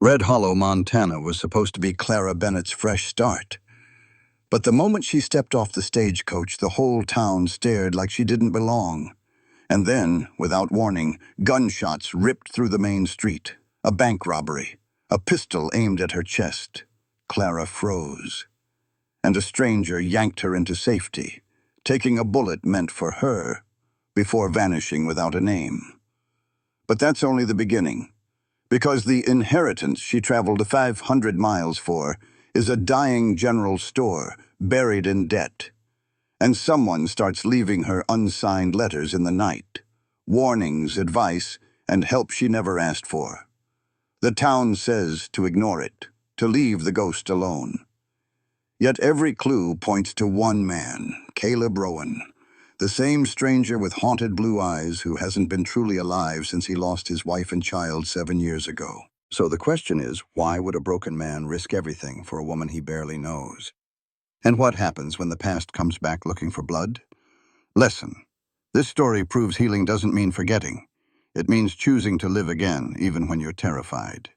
Red Hollow, Montana was supposed to be Clara Bennett's fresh start. But the moment she stepped off the stagecoach, the whole town stared like she didn't belong. And then, without warning, gunshots ripped through the main street. A bank robbery. A pistol aimed at her chest. Clara froze. And a stranger yanked her into safety, taking a bullet meant for her, before vanishing without a name. But that's only the beginning. Because the inheritance she traveled 500 miles for is a dying general store buried in debt. And someone starts leaving her unsigned letters in the night, warnings, advice, and help she never asked for. The town says to ignore it, to leave the ghost alone. Yet every clue points to one man, Caleb Rowan, the same stranger with haunted blue eyes who hasn't been truly alive since he lost his wife and child 7 years ago. So the question is, why would a broken man risk everything for a woman he barely knows? And what happens when the past comes back looking for blood? Lesson. This story proves healing doesn't mean forgetting. It means choosing to live again, even when you're terrified.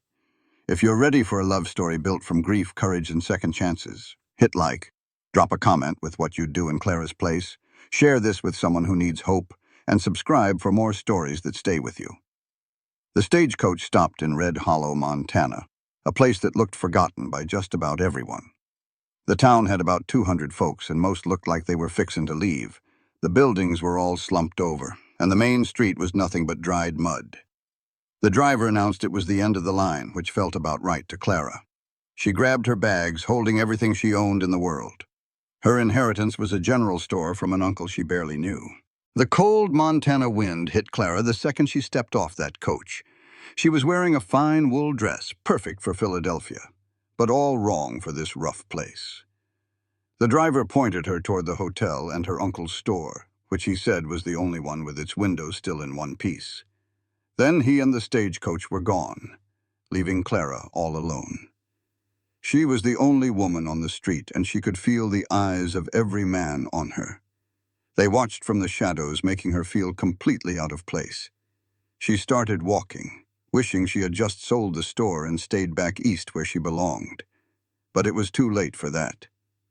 If you're ready for a love story built from grief, courage, and second chances, hit like, drop a comment with what you'd do in Clara's place, share this with someone who needs hope, and subscribe for more stories that stay with you. The stagecoach stopped in Red Hollow, Montana, a place that looked forgotten by just about everyone. The town had about 200 folks, and most looked like they were fixing to leave. The buildings were all slumped over, and the main street was nothing but dried mud. The driver announced it was the end of the line, which felt about right to Clara. She grabbed her bags, holding everything she owned in the world. Her inheritance was a general store from an uncle she barely knew. The cold Montana wind hit Clara the second she stepped off that coach. She was wearing a fine wool dress, perfect for Philadelphia, but all wrong for this rough place. The driver pointed her toward the hotel and her uncle's store, which he said was the only one with its windows still in one piece. Then he and the stagecoach were gone, leaving Clara all alone. She was the only woman on the street, and she could feel the eyes of every man on her. They watched from the shadows, making her feel completely out of place. She started walking, wishing she had just sold the store and stayed back east where she belonged. But it was too late for that.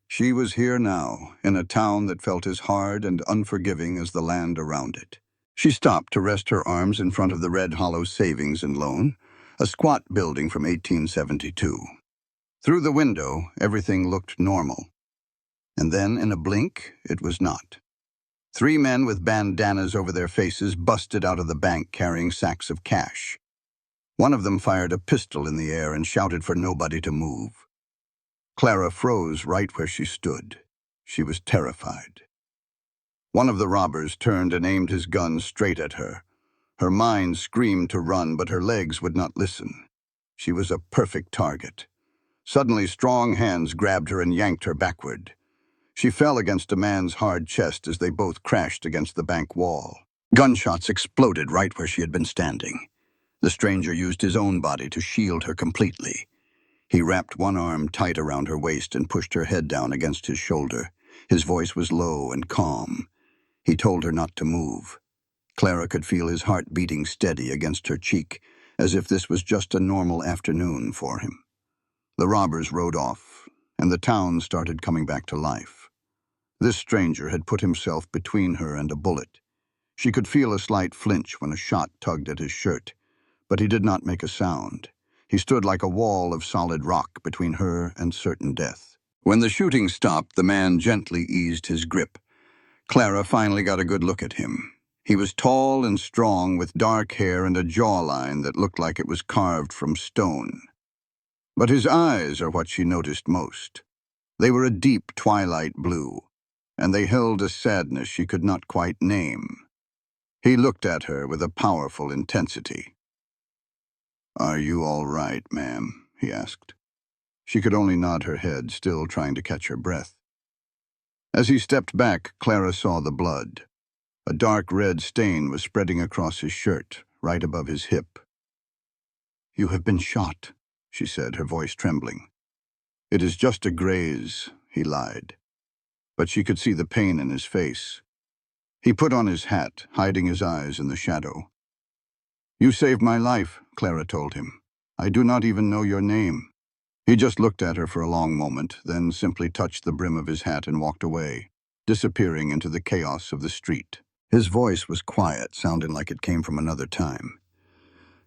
She was here now, in a town that felt as hard and unforgiving as the land around it. She stopped to rest her arms in front of the Red Hollow Savings and Loan, a squat building from 1872. Through the window, everything looked normal. And then, in a blink, it was not. 3 men with bandanas over their faces busted out of the bank carrying sacks of cash. One of them fired a pistol in the air and shouted for nobody to move. Clara froze right where she stood. She was terrified. One of the robbers turned and aimed his gun straight at her. Her mind screamed to run, but her legs would not listen. She was a perfect target. Suddenly, strong hands grabbed her and yanked her backward. She fell against a man's hard chest as they both crashed against the bank wall. Gunshots exploded right where she had been standing. The stranger used his own body to shield her completely. He wrapped one arm tight around her waist and pushed her head down against his shoulder. His voice was low and calm. He told her not to move. Clara could feel his heart beating steady against her cheek, as if this was just a normal afternoon for him. The robbers rode off, and the town started coming back to life. This stranger had put himself between her and a bullet. She could feel a slight flinch when a shot tugged at his shirt, but he did not make a sound. He stood like a wall of solid rock between her and certain death. When the shooting stopped, the man gently eased his grip. Clara finally got a good look at him. He was tall and strong, with dark hair and a jawline that looked like it was carved from stone. But his eyes are what she noticed most. They were a deep twilight blue, and they held a sadness she could not quite name. He looked at her with a powerful intensity. "Are you all right, ma'am?" he asked. She could only nod her head, still trying to catch her breath. As he stepped back, Clara saw the blood. A dark red stain was spreading across his shirt, right above his hip. "You have been shot," she said, her voice trembling. "It is just a graze," he lied. But she could see the pain in his face. He put on his hat, hiding his eyes in the shadow. "You saved my life," Clara told him. I do not even know your name." He just looked at her for a long moment, then simply touched the brim of his hat and walked away, disappearing into the chaos of the street. His voice was quiet, sounding like it came from another time.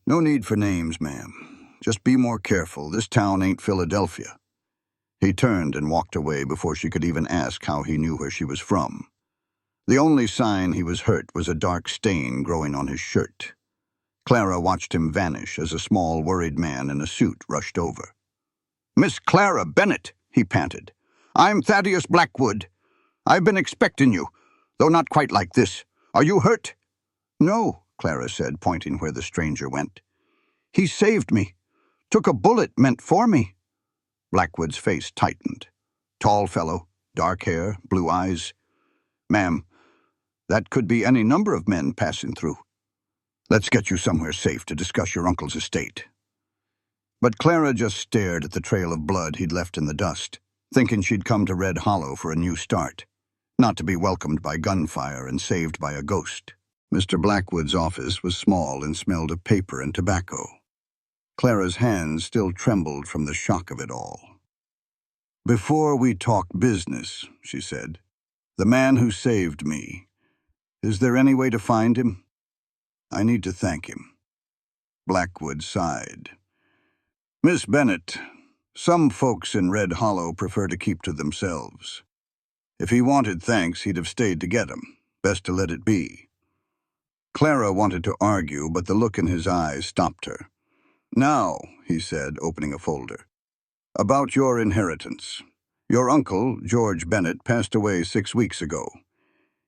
"No need for names, ma'am. Just be more careful. This town ain't Philadelphia." He turned and walked away before she could even ask how he knew where she was from. The only sign he was hurt was a dark stain growing on his shirt. Clara watched him vanish as a small, worried man in a suit rushed over. "Miss Clara Bennett," he panted. "I'm Thaddeus Blackwood. I've been expecting you, though not quite like this. Are you hurt?" "No," Clara said, pointing where the stranger went. "He saved me. Took a bullet meant for me." Blackwood's face tightened. Tall fellow, dark hair, blue eyes. "Ma'am, that could be any number of men passing through. Let's get you somewhere safe to discuss your uncle's estate." But Clara just stared at the trail of blood he'd left in the dust, thinking she'd come to Red Hollow for a new start, not to be welcomed by gunfire and saved by a ghost. Mr. Blackwood's office was small and smelled of paper and tobacco. Clara's hands still trembled from the shock of it all. "Before we talk business," she said, "the man who saved me, is there any way to find him? I need to thank him." Blackwood sighed. "Miss Bennett, some folks in Red Hollow prefer to keep to themselves. If he wanted thanks, he'd have stayed to get 'em. Best to let it be." Clara wanted to argue, but the look in his eyes stopped her. "Now," he said, opening a folder, "about your inheritance. Your uncle, George Bennett, passed away 6 weeks ago.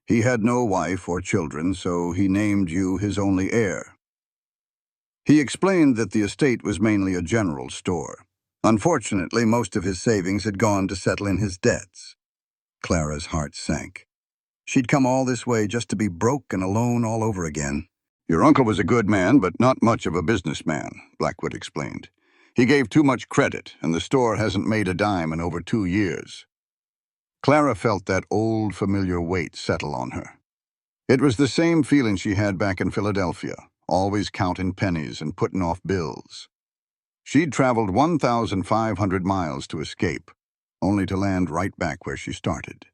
He had no wife or children, so he named you his only heir. He explained that the estate was mainly a general store. Unfortunately, most of his savings had gone to settle in his debts." Clara's heart sank. She'd come all this way just to be broke and alone all over again. "Your uncle was a good man, but not much of a businessman," Blackwood explained. "He gave too much credit, and the store hasn't made a dime in over 2 years." Clara felt that old, familiar weight settle on her. It was the same feeling she had back in Philadelphia, always counting pennies and putting off bills. She'd traveled 1,500 miles to escape, only to land right back where she started.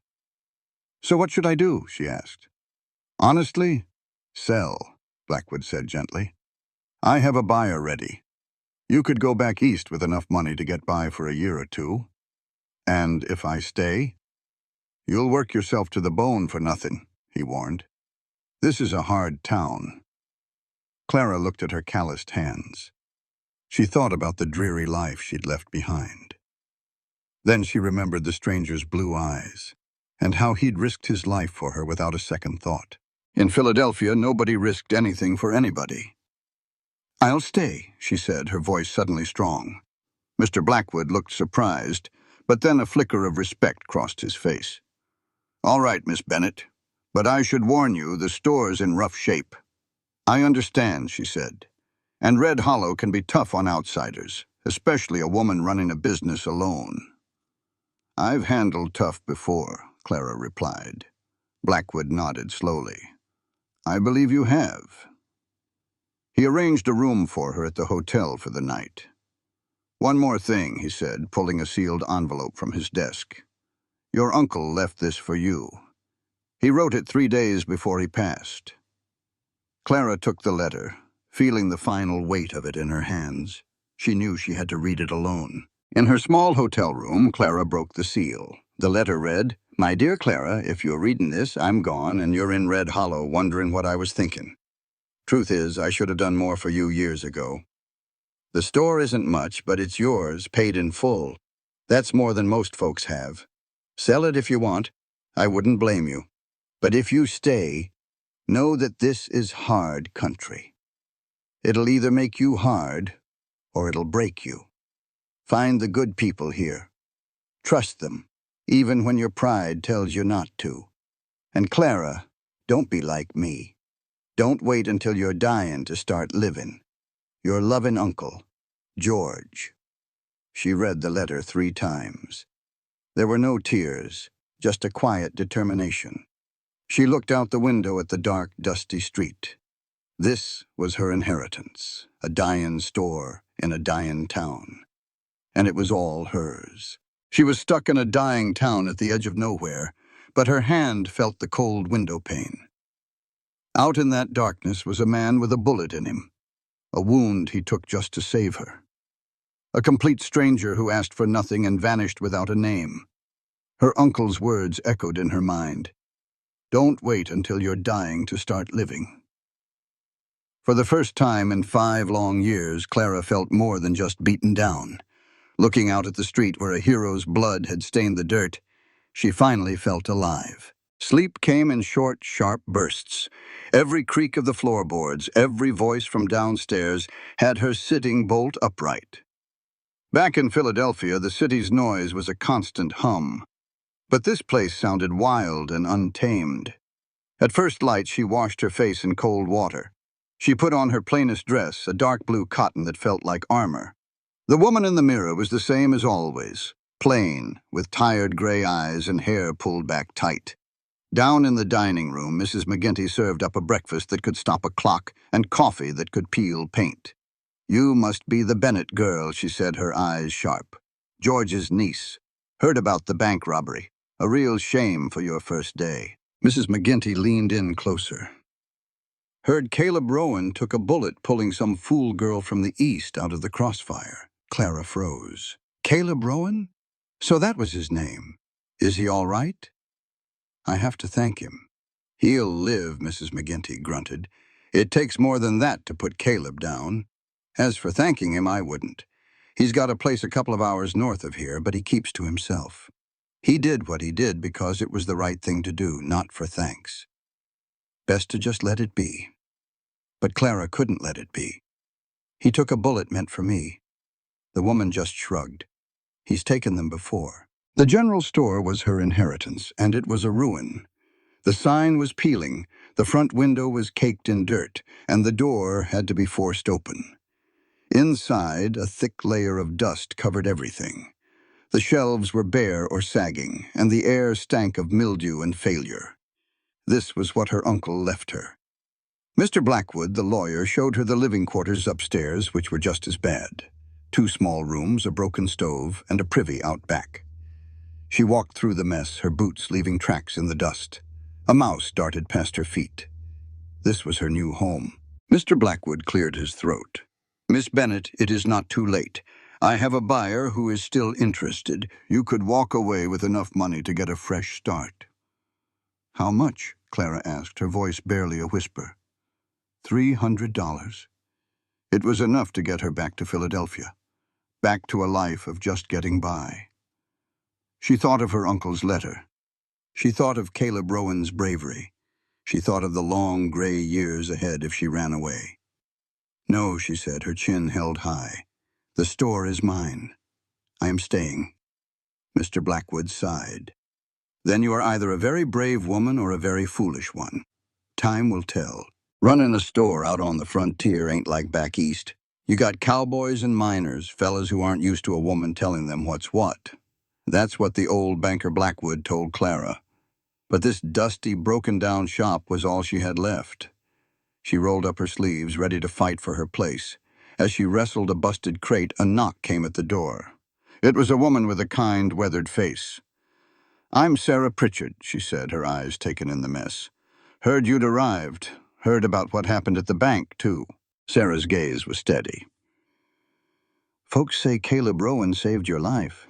"So what should I do?" she asked. "Honestly, sell," Blackwood said gently. "I have a buyer ready. You could go back east with enough money to get by for a year or two. And if I stay, you'll work yourself to the bone for nothing," he warned. "This is a hard town." Clara looked at her calloused hands. She thought about the dreary life she'd left behind. Then she remembered the stranger's blue eyes, and how he'd risked his life for her without a second thought. In Philadelphia, nobody risked anything for anybody. "I'll stay," she said, her voice suddenly strong. Mr. Blackwood looked surprised, but then a flicker of respect crossed his face. "All right, Miss Bennett, but I should warn you, the store's in rough shape." "I understand," she said. "And Red Hollow can be tough on outsiders, especially a woman running a business alone." "I've handled tough before," Clara replied. Blackwood nodded slowly. "I believe you have." He arranged a room for her at the hotel for the night. "One more thing," he said, pulling a sealed envelope from his desk. "Your uncle left this for you. He wrote it 3 days before he passed." Clara took the letter, feeling the final weight of it in her hands. She knew she had to read it alone. In her small hotel room, Clara broke the seal. The letter read, "My dear Clara, if you're reading this, I'm gone and you're in Red Hollow wondering what I was thinking. Truth is, I should have done more for you years ago. The store isn't much, but it's yours, paid in full. That's more than most folks have. Sell it if you want. I wouldn't blame you. But if you stay, know that this is hard country. It'll either make you hard, or it'll break you. Find the good people here. Trust them, even when your pride tells you not to. And Clara, don't be like me. Don't wait until you're dying to start living. Your loving uncle, George." She read the letter 3 times. There were no tears, just a quiet determination. She looked out the window at the dark, dusty street. This was her inheritance, a dying store in a dying town. And it was all hers. She was stuck in a dying town at the edge of nowhere, but her hand felt the cold window pane. Out in that darkness was a man with a bullet in him, a wound he took just to save her. A complete stranger who asked for nothing and vanished without a name. Her uncle's words echoed in her mind. Don't wait until you're dying to start living. For the first time in 5 long years, Clara felt more than just beaten down. Looking out at the street where a hero's blood had stained the dirt, she finally felt alive. Sleep came in short, sharp bursts. Every creak of the floorboards, every voice from downstairs had her sitting bolt upright. Back in Philadelphia, the city's noise was a constant hum. But this place sounded wild and untamed. At first light, she washed her face in cold water. She put on her plainest dress, a dark blue cotton that felt like armor. The woman in the mirror was the same as always, plain, with tired gray eyes and hair pulled back tight. Down in the dining room, Mrs. McGinty served up a breakfast that could stop a clock and coffee that could peel paint. You must be the Bennett girl, she said, her eyes sharp. George's niece. Heard about the bank robbery. A real shame for your first day. Mrs. McGinty leaned in closer. Heard Caleb Rowan took a bullet pulling some fool girl from the east out of the crossfire. Clara froze. Caleb Rowan? So that was his name. Is he all right? I have to thank him. He'll live, Mrs. McGinty grunted. It takes more than that to put Caleb down. As for thanking him, I wouldn't. He's got a place a couple of hours north of here, but he keeps to himself. He did what he did because it was the right thing to do, not for thanks. Best to just let it be. But Clara couldn't let it be. He took a bullet meant for me. The woman just shrugged. He's taken them before. The general store was her inheritance, and it was a ruin. The sign was peeling, the front window was caked in dirt, and the door had to be forced open. Inside, a thick layer of dust covered everything. The shelves were bare or sagging, and the air stank of mildew and failure. This was what her uncle left her. Mr. Blackwood, the lawyer, showed her the living quarters upstairs, which were just as bad. 2 small rooms, a broken stove, and a privy out back. She walked through the mess, her boots leaving tracks in the dust. A mouse darted past her feet. This was her new home. Mr. Blackwood cleared his throat. Miss Bennett, it is not too late. I have a buyer who is still interested. You could walk away with enough money to get a fresh start. How much? Clara asked, her voice barely a whisper. $300. It was enough to get her back to Philadelphia, back to a life of just getting by. She thought of her uncle's letter. She thought of Caleb Rowan's bravery. She thought of the long, gray years ahead if she ran away. No, she said, her chin held high. The store is mine. I am staying. Mr. Blackwood sighed. Then you are either a very brave woman or a very foolish one. Time will tell. Running a store out on the frontier ain't like back east. You got cowboys and miners, fellas who aren't used to a woman telling them what's what. That's what the old banker Blackwood told Clara. But this dusty, broken-down shop was all she had left. She rolled up her sleeves, ready to fight for her place. As she wrestled a busted crate, a knock came at the door. It was a woman with a kind, weathered face. I'm Sarah Pritchard, she said, her eyes taken in the mess. Heard you'd arrived. Heard about what happened at the bank, too. Sarah's gaze was steady. Folks say Caleb Rowan saved your life.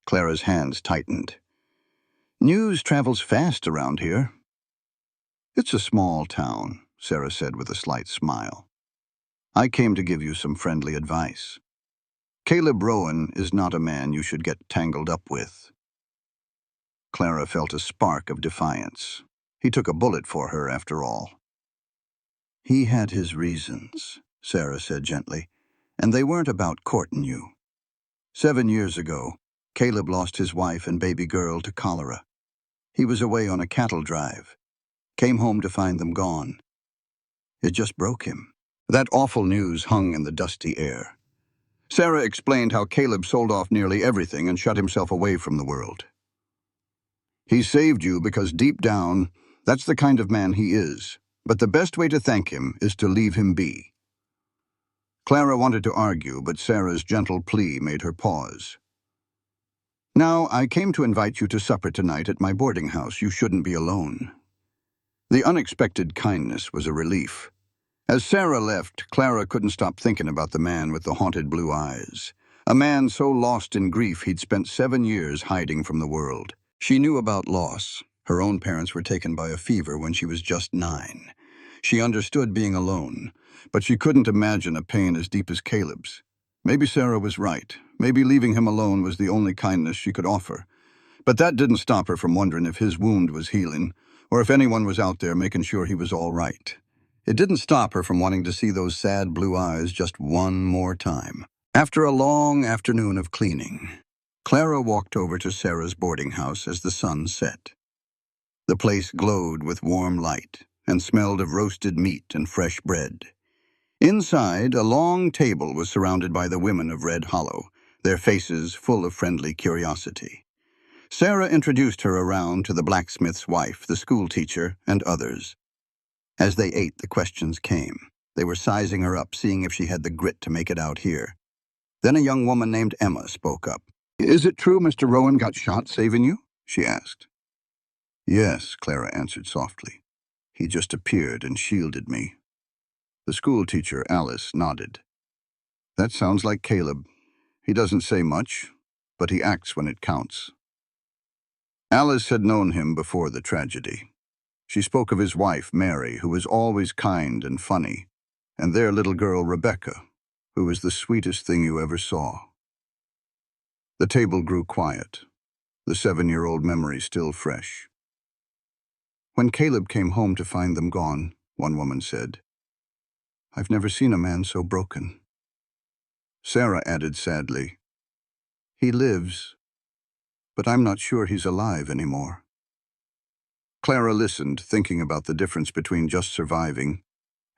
Clara's hands tightened. News travels fast around here. It's a small town, Sarah said with a slight smile. I came to give you some friendly advice. Caleb Rowan is not a man you should get tangled up with. Clara felt a spark of defiance. He took a bullet for her, after all. He had his reasons, Sarah said gently, and they weren't about courting you. 7 years ago, Caleb lost his wife and baby girl to cholera. He was away on a cattle drive. Came home to find them gone. It just broke him. That awful news hung in the dusty air. Sarah explained how Caleb sold off nearly everything and shut himself away from the world. He saved you because deep down, that's the kind of man he is. But the best way to thank him is to leave him be. Clara wanted to argue, but Sarah's gentle plea made her pause. "Now, I came to invite you to supper tonight at my boarding house. You shouldn't be alone." The unexpected kindness was a relief. As Sarah left, Clara couldn't stop thinking about the man with the haunted blue eyes. A man so lost in grief he'd spent 7 years hiding from the world. She knew about loss. Her own parents were taken by a fever when she was just 9. She understood being alone, but she couldn't imagine a pain as deep as Caleb's. Maybe Sarah was right. Maybe leaving him alone was the only kindness she could offer. But that didn't stop her from wondering if his wound was healing, or if anyone was out there making sure he was all right. It didn't stop her from wanting to see those sad blue eyes just one more time. After a long afternoon of cleaning, Clara walked over to Sarah's boarding house as the sun set. The place glowed with warm light and smelled of roasted meat and fresh bread. Inside, a long table was surrounded by the women of Red Hollow, their faces full of friendly curiosity. Sarah introduced her around to the blacksmith's wife, the schoolteacher, and others. As they ate, the questions came. They were sizing her up, seeing if she had the grit to make it out here. Then a young woman named Emma spoke up. "Is it true Mr. Rowan got shot saving you?" she asked. "Yes," Clara answered softly. "He just appeared and shielded me." The schoolteacher, Alice, nodded. "That sounds like Caleb. He doesn't say much, but he acts when it counts." Alice had known him before the tragedy. She spoke of his wife, Mary, who was always kind and funny, and their little girl, Rebecca, who was the sweetest thing you ever saw. The table grew quiet, the 7-year-old memory still fresh. "When Caleb came home to find them gone," one woman said, "I've never seen a man so broken." Sarah added sadly, "He lives, but I'm not sure he's alive anymore." Clara listened, thinking about the difference between just surviving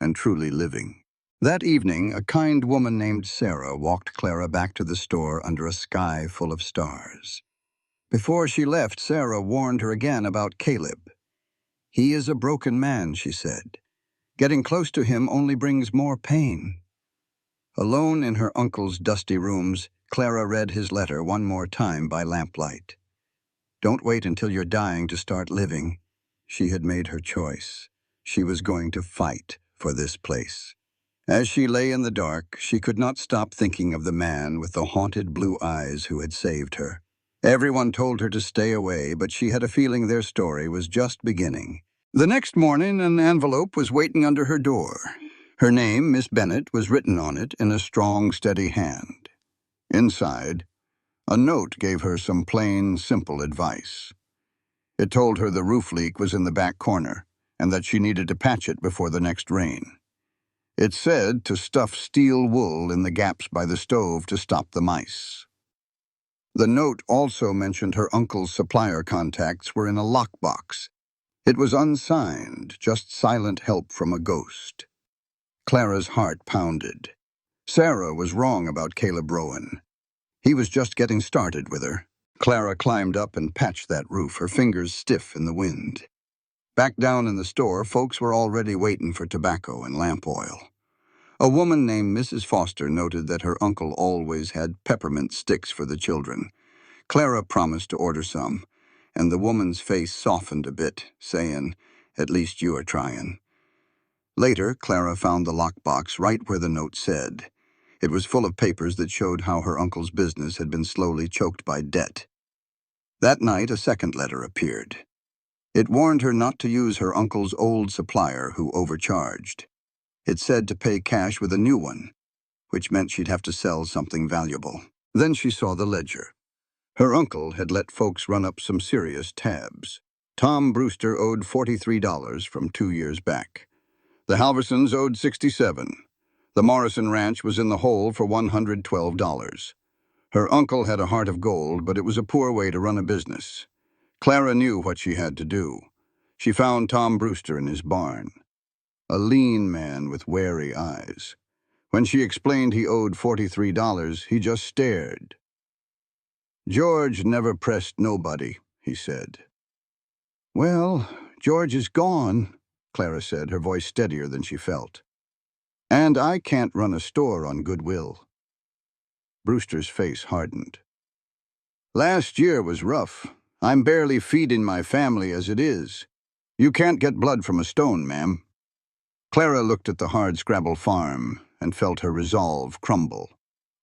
and truly living. That evening, a kind woman named Sarah walked Clara back to the store under a sky full of stars. Before she left, Sarah warned her again about Caleb. "He is a broken man," she said. "Getting close to him only brings more pain." Alone in her uncle's dusty rooms, Clara read his letter one more time by lamplight. Don't wait until you're dying to start living. She had made her choice. She was going to fight for this place. As she lay in the dark, she could not stop thinking of the man with the haunted blue eyes who had saved her. Everyone told her to stay away, but she had a feeling their story was just beginning. The next morning, an envelope was waiting under her door. Her name, Miss Bennet, was written on it in a strong, steady hand. Inside, a note gave her some plain, simple advice. It told her the roof leak was in the back corner, and that she needed to patch it before the next rain. It said to stuff steel wool in the gaps by the stove to stop the mice. The note also mentioned her uncle's supplier contacts were in a lockbox. It was unsigned, just silent help from a ghost. Clara's heart pounded. Sarah was wrong about Caleb Rowan. He was just getting started with her. Clara climbed up and patched that roof, her fingers stiff in the wind. Back down in the store, folks were already waiting for tobacco and lamp oil. A woman named Mrs. Foster noted that her uncle always had peppermint sticks for the children. Clara promised to order some, and the woman's face softened a bit, saying, "At least you are trying." Later, Clara found the lockbox right where the note said. It was full of papers that showed how her uncle's business had been slowly choked by debt. That night, a second letter appeared. It warned her not to use her uncle's old supplier who overcharged. It said to pay cash with a new one, which meant she'd have to sell something valuable. Then she saw the ledger. Her uncle had let folks run up some serious tabs. Tom Brewster owed $43 from 2 years back. The Halversons owed $67. The Morrison Ranch was in the hole for $112. Her uncle had a heart of gold, but it was a poor way to run a business. Clara knew what she had to do. She found Tom Brewster in his barn, a lean man with wary eyes. When she explained he owed $43, he just stared. "George never pressed nobody," he said. "Well, George is gone," Clara said, her voice steadier than she felt. And I can't run a store on goodwill. Brewster's face hardened. Last year was rough. I'm barely feeding my family as it is. You can't get blood from a stone, ma'am. Clara looked at the hardscrabble farm and felt her resolve crumble.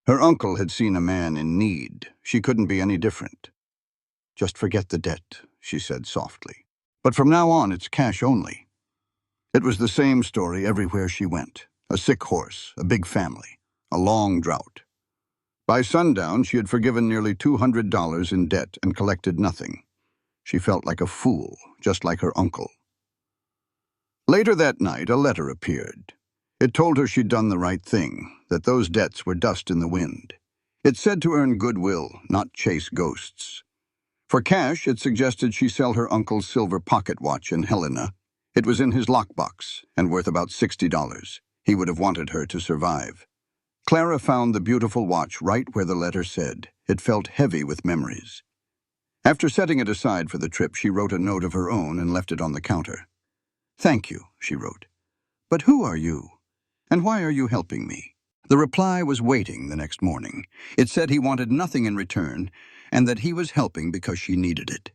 Her uncle had seen a man in need. She couldn't be any different. Just forget the debt, she said softly. But from now on, it's cash only. It was the same story everywhere she went. A sick horse, a big family, a long drought. By sundown, she had forgiven nearly $200 in debt and collected nothing. She felt like a fool, just like her uncle. Later that night, a letter appeared. It told her she'd done the right thing, that those debts were dust in the wind. It said to earn goodwill, not chase ghosts. For cash, it suggested she sell her uncle's silver pocket watch in Helena. It was in his lockbox and worth about $60. He would have wanted her to survive. Clara found the beautiful watch right where the letter said. It felt heavy with memories. After setting it aside for the trip, she wrote a note of her own and left it on the counter. "Thank you," she wrote. "But who are you? And why are you helping me?" The reply was waiting the next morning. It said he wanted nothing in return, and that he was helping because she needed it.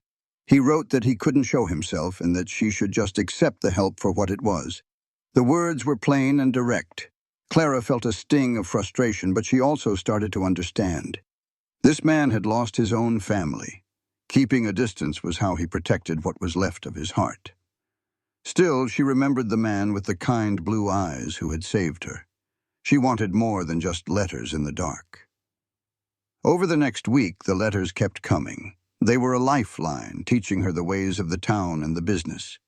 He wrote that he couldn't show himself and that she should just accept the help for what it was. The words were plain and direct. Clara felt a sting of frustration, but she also started to understand. This man had lost his own family. Keeping a distance was how he protected what was left of his heart. Still, she remembered the man with the kind blue eyes who had saved her. She wanted more than just letters in the dark. Over the next week, the letters kept coming. They were a lifeline, teaching her the ways of the town and the business.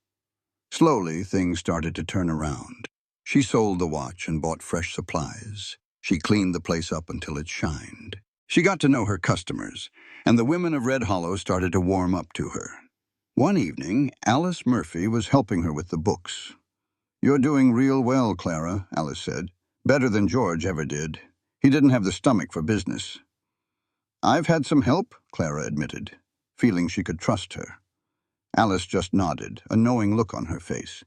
Slowly, things started to turn around. She sold the watch and bought fresh supplies. She cleaned the place up until it shined. She got to know her customers, and the women of Red Hollow started to warm up to her. One evening, Alice Murphy was helping her with the books. "You're doing real well, Clara," Alice said. "Better than George ever did. He didn't have the stomach for business." "I've had some help," Clara admitted, feeling she could trust her. Alice just nodded, a knowing look on her face.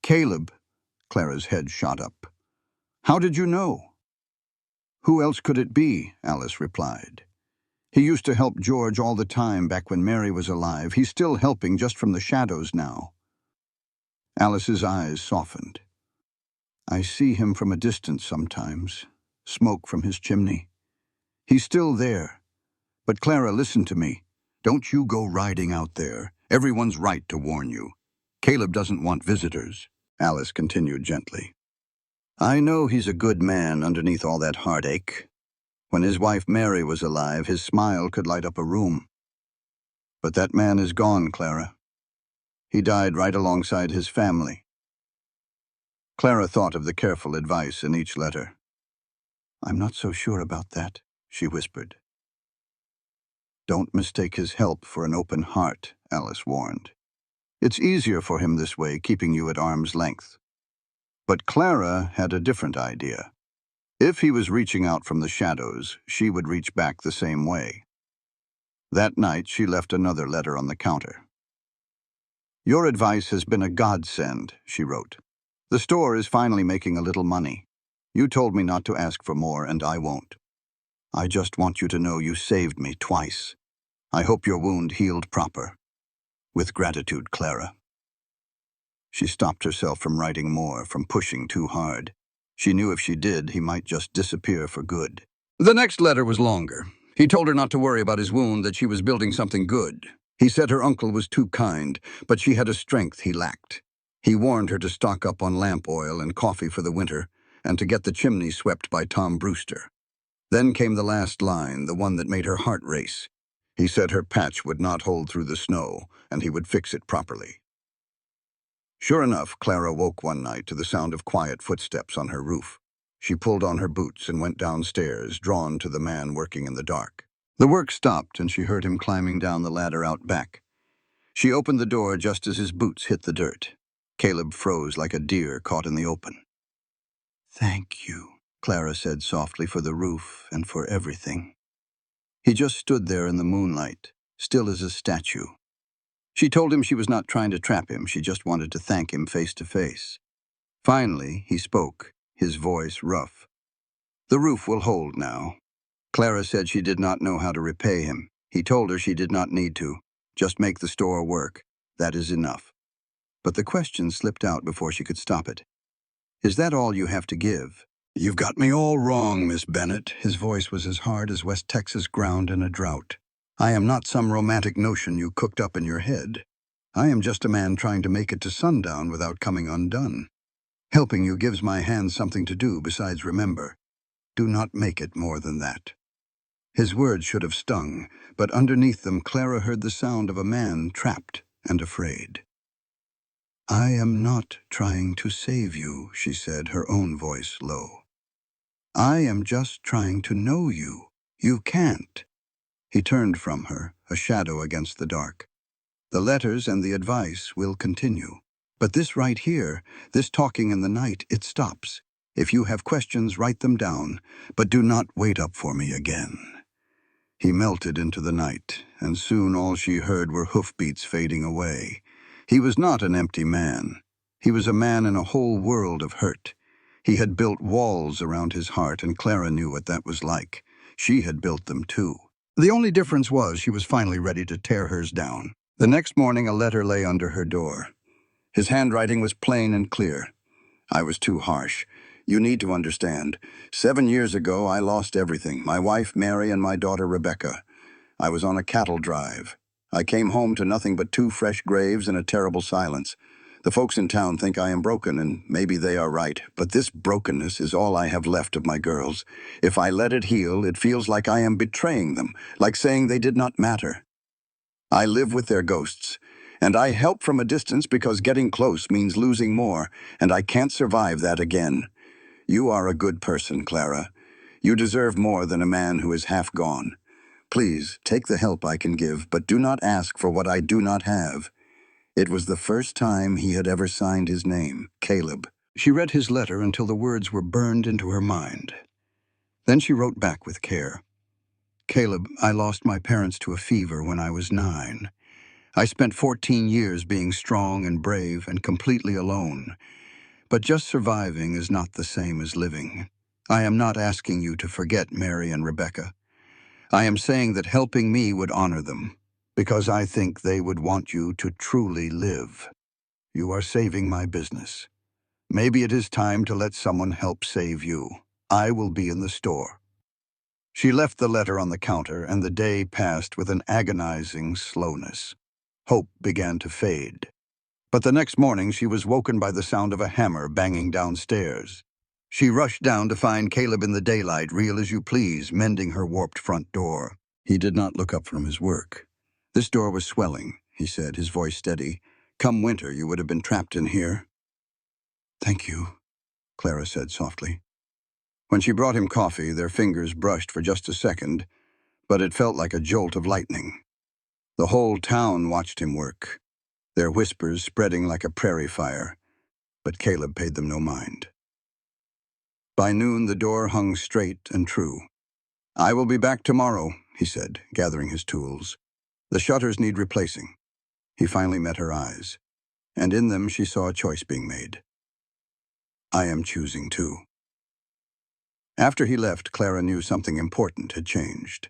"Caleb," Clara's head shot up. "How did you know?" "Who else could it be?" Alice replied. "He used to help George all the time back when Mary was alive. He's still helping, just from the shadows now." Alice's eyes softened. "I see him from a distance sometimes, smoke from his chimney. He's still there. But Clara, listen to me. Don't you go riding out there. Everyone's right to warn you. Caleb doesn't want visitors," Alice continued gently. "I know he's a good man underneath all that heartache. When his wife Mary was alive, his smile could light up a room. But that man is gone, Clara. He died right alongside his family." Clara thought of the careful advice in each letter. "I'm not so sure about that," she whispered. "Don't mistake his help for an open heart," Alice warned. "It's easier for him this way, keeping you at arm's length." But Clara had a different idea. If he was reaching out from the shadows, she would reach back the same way. That night, she left another letter on the counter. "Your advice has been a godsend," she wrote. "The store is finally making a little money. You told me not to ask for more, and I won't. I just want you to know you saved me twice. I hope your wound healed proper. With gratitude, Clara." She stopped herself from writing more, from pushing too hard. She knew if she did, he might just disappear for good. The next letter was longer. He told her not to worry about his wound, that she was building something good. He said her uncle was too kind, but she had a strength he lacked. He warned her to stock up on lamp oil and coffee for the winter, and to get the chimney swept by Tom Brewster. Then came the last line, the one that made her heart race. He said her patch would not hold through the snow, and he would fix it properly. Sure enough, Clara woke one night to the sound of quiet footsteps on her roof. She pulled on her boots and went downstairs, drawn to the man working in the dark. The work stopped, and she heard him climbing down the ladder out back. She opened the door just as his boots hit the dirt. Caleb froze like a deer caught in the open. "Thank you," Clara said softly, "for the roof and for everything." He just stood there in the moonlight, still as a statue. She told him she was not trying to trap him, she just wanted to thank him face to face. Finally, he spoke. his voice rough. "The roof will hold now." Clara said she did not know how to repay him. He told her she did not need to. Just make the store work. That is enough. But the question slipped out before she could stop it. "Is that all you have to give?" "You've got me all wrong, Miss Bennett." His voice was as hard as West Texas ground in a drought. "I am not some romantic notion you cooked up in your head. I am just a man trying to make it to sundown without coming undone. Helping you gives my hands something to do besides remember. Do not make it more than that." His words should have stung, but underneath them Clara heard the sound of a man trapped and afraid. "I am not trying to save you," she said, her own voice low. "I am just trying to know you. You can't." He turned from her, a shadow against the dark. "The letters and the advice will continue. But this right here, this talking in the night, it stops. If you have questions, write them down, but do not wait up for me again." He melted into the night, and soon all she heard were hoofbeats fading away. He was not an empty man. He was a man in a whole world of hurt. He had built walls around his heart, and Clara knew what that was like. She had built them too. The only difference was she was finally ready to tear hers down. The next morning a letter lay under her door. His handwriting was plain and clear. "I was too harsh. You need to understand. 7 years ago, I lost everything, my wife, Mary, and my daughter, Rebecca. I was on a cattle drive. I came home to nothing but 2 fresh graves and a terrible silence. The folks in town think I am broken, and maybe they are right, but this brokenness is all I have left of my girls. If I let it heal, it feels like I am betraying them, like saying they did not matter. I live with their ghosts, and I help from a distance because getting close means losing more, and I can't survive that again. You are a good person, Clara. You deserve more than a man who is half gone. Please, take the help I can give, but do not ask for what I do not have." It was the first time he had ever signed his name, Caleb. She read his letter until the words were burned into her mind. Then she wrote back with care. "Caleb, I lost my parents to a fever when I was 9. I spent 14 years being strong and brave and completely alone. But just surviving is not the same as living. I am not asking you to forget Mary and Rebecca. I am saying that helping me would honor them, because I think they would want you to truly live. You are saving my business. Maybe it is time to let someone help save you. I will be in the store." She left the letter on the counter, and the day passed with an agonizing slowness. Hope began to fade. But the next morning she was woken by the sound of a hammer banging downstairs. She rushed down to find Caleb in the daylight, real as you please, mending her warped front door. He did not look up from his work. "This door was swelling," he said, his voice steady. "Come winter, you would have been trapped in here." "Thank you," Clara said softly. When she brought him coffee, their fingers brushed for just a second, but it felt like a jolt of lightning. The whole town watched him work, their whispers spreading like a prairie fire, but Caleb paid them no mind. By noon, the door hung straight and true. "I will be back tomorrow," he said, gathering his tools. "The shutters need replacing." He finally met her eyes, and in them she saw a choice being made. "I am choosing too." After he left, Clara knew something important had changed.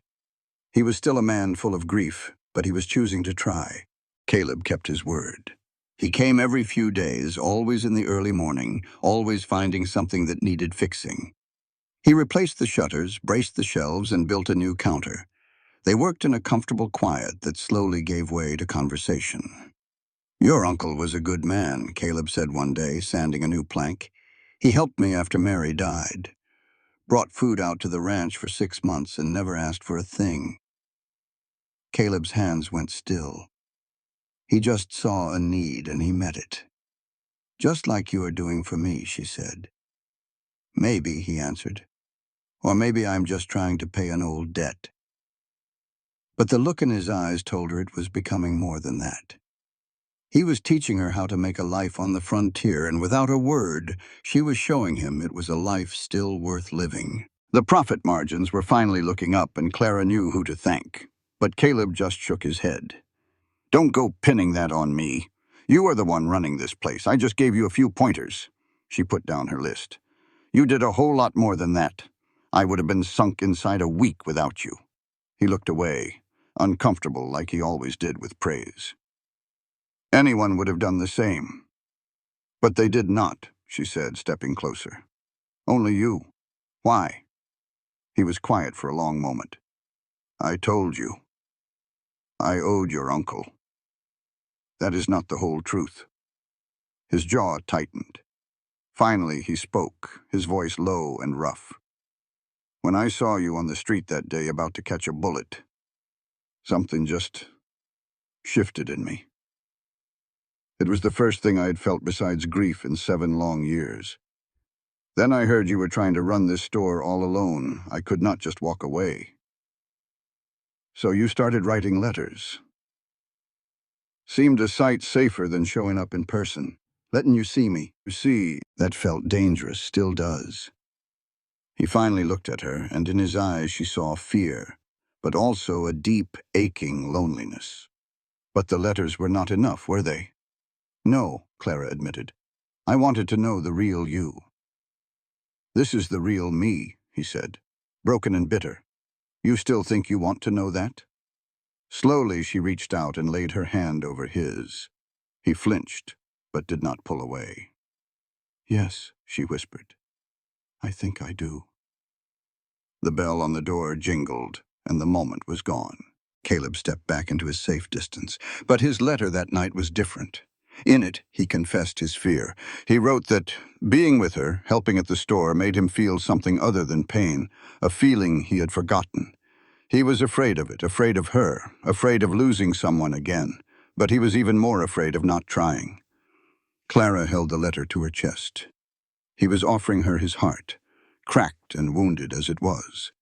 He was still a man full of grief, but he was choosing to try. Caleb kept his word. He came every few days, always in the early morning, always finding something that needed fixing. He replaced the shutters, braced the shelves, and built a new counter. They worked in a comfortable quiet that slowly gave way to conversation. "Your uncle was a good man," Caleb said one day, sanding a new plank. "He helped me after Mary died. Brought food out to the ranch for 6 months and never asked for a thing." Caleb's hands went still. He just saw a need and he met it. "Just like you are doing for me," she said. "Maybe," he answered. "Or maybe I'm just trying to pay an old debt." But the look in his eyes told her it was becoming more than that. He was teaching her how to make a life on the frontier, and without a word, she was showing him it was a life still worth living. The profit margins were finally looking up, and Clara knew who to thank. But Caleb just shook his head. "Don't go pinning that on me. You are the one running this place. I just gave you a few pointers." She put down her list. You did a whole lot more than that. I would have been sunk inside a week without you." He looked away, uncomfortable like he always did with praise. "Anyone would have done the same." "But they did not," she said, stepping closer. "Only you. Why?" He was quiet for a long moment. "I told you. I owed your uncle. That is not the whole truth." His jaw tightened. Finally, he spoke, his voice low and rough. "When I saw you on the street that day about to catch a bullet, something just shifted in me. It was the first thing I had felt besides grief in 7 long years. Then I heard you were trying to run this store all alone. I could not just walk away. So you started writing letters. Seemed a sight safer than showing up in person, letting you see me. You see, that felt dangerous, still does." He finally looked at her, and in his eyes she saw fear, but also a deep, aching loneliness. "But the letters were not enough, were they?" "No," Clara admitted. "I wanted to know the real you." "This is the real me," he said, "broken and bitter. You still think you want to know that?" Slowly she reached out and laid her hand over his. He flinched, but did not pull away. "Yes," she whispered. "I think I do." The bell on the door jingled, and the moment was gone. Caleb stepped back into his safe distance. But his letter that night was different. In it, he confessed his fear. He wrote that being with her, helping at the store, made him feel something other than pain, a feeling he had forgotten. He was afraid of it, afraid of her, afraid of losing someone again, but he was even more afraid of not trying. Clara held the letter to her chest. He was offering her his heart, cracked and wounded as it was.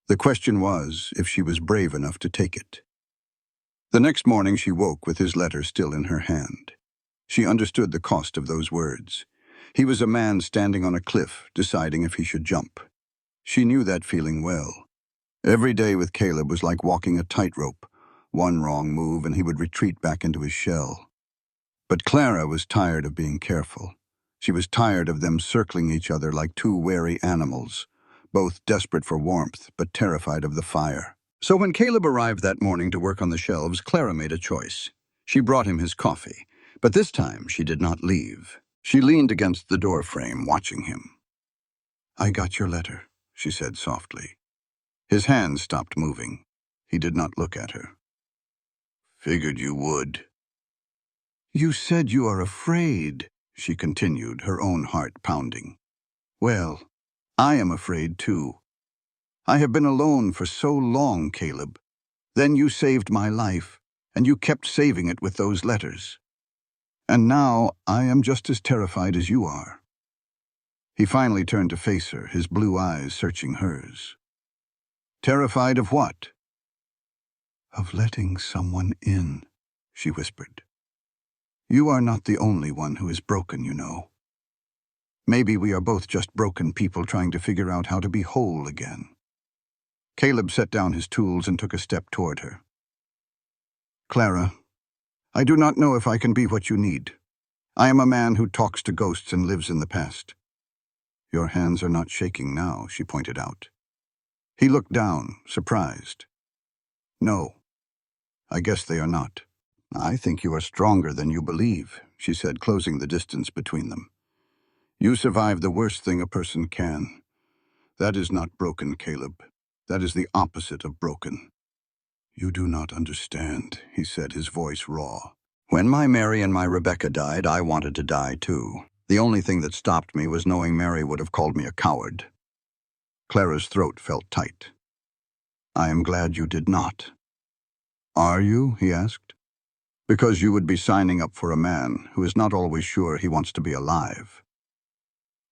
The question was if she was brave enough to take it. The next morning she woke with his letter still in her hand. She understood the cost of those words. He was a man standing on a cliff, deciding if he should jump. She knew that feeling well. Every day with Caleb was like walking a tightrope. One wrong move and he would retreat back into his shell. But Clara was tired of being careful. She was tired of them circling each other like two wary animals, both desperate for warmth but terrified of the fire. So when Caleb arrived that morning to work on the shelves, Clara made a choice. She brought him his coffee, but this time she did not leave. She leaned against the door frame, watching him. "I got your letter," she said softly. His hands stopped moving. He did not look at her. "Figured you would." "You said you are afraid," she continued, her own heart pounding. "Well, I am afraid too. I have been alone for so long, Caleb. Then you saved my life, and you kept saving it with those letters. And now I am just as terrified as you are." He finally turned to face her, his blue eyes searching hers. "Terrified of what?" "Of letting someone in," she whispered. "You are not the only one who is broken, you know. Maybe we are both just broken people trying to figure out how to be whole again." Caleb set down his tools and took a step toward her. "Clara, I do not know if I can be what you need. I am a man who talks to ghosts and lives in the past." "Your hands are not shaking now," she pointed out. He looked down, surprised. "No, I guess they are not." "I think you are stronger than you believe," she said, closing the distance between them. "You survive the worst thing a person can. That is not broken, Caleb. That is the opposite of broken." "You do not understand," he said, his voice raw. "When my Mary and my Rebecca died, I wanted to die too. The only thing that stopped me was knowing Mary would have called me a coward." Clara's throat felt tight. "I am glad you did not." "Are you?" he asked. "Because you would be signing up for a man who is not always sure he wants to be alive."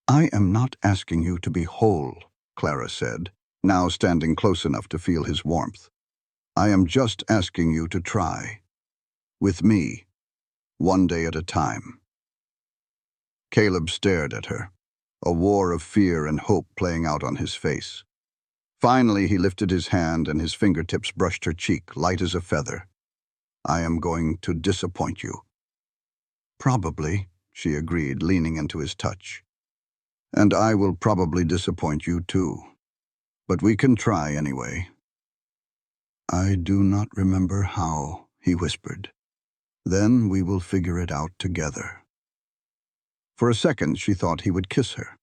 "I am not asking you to be whole," Clara said, now standing close enough to feel his warmth. "I am just asking you to try. With me, one day at a time." Caleb stared at her, a war of fear and hope playing out on his face. Finally, he lifted his hand and his fingertips brushed her cheek, light as a feather. "I am going to disappoint you." "Probably," she agreed, leaning into his touch. And I will probably disappoint you too. But we can try anyway. I do not remember how, he whispered. Then we will figure it out together. For a second, she thought he would kiss her.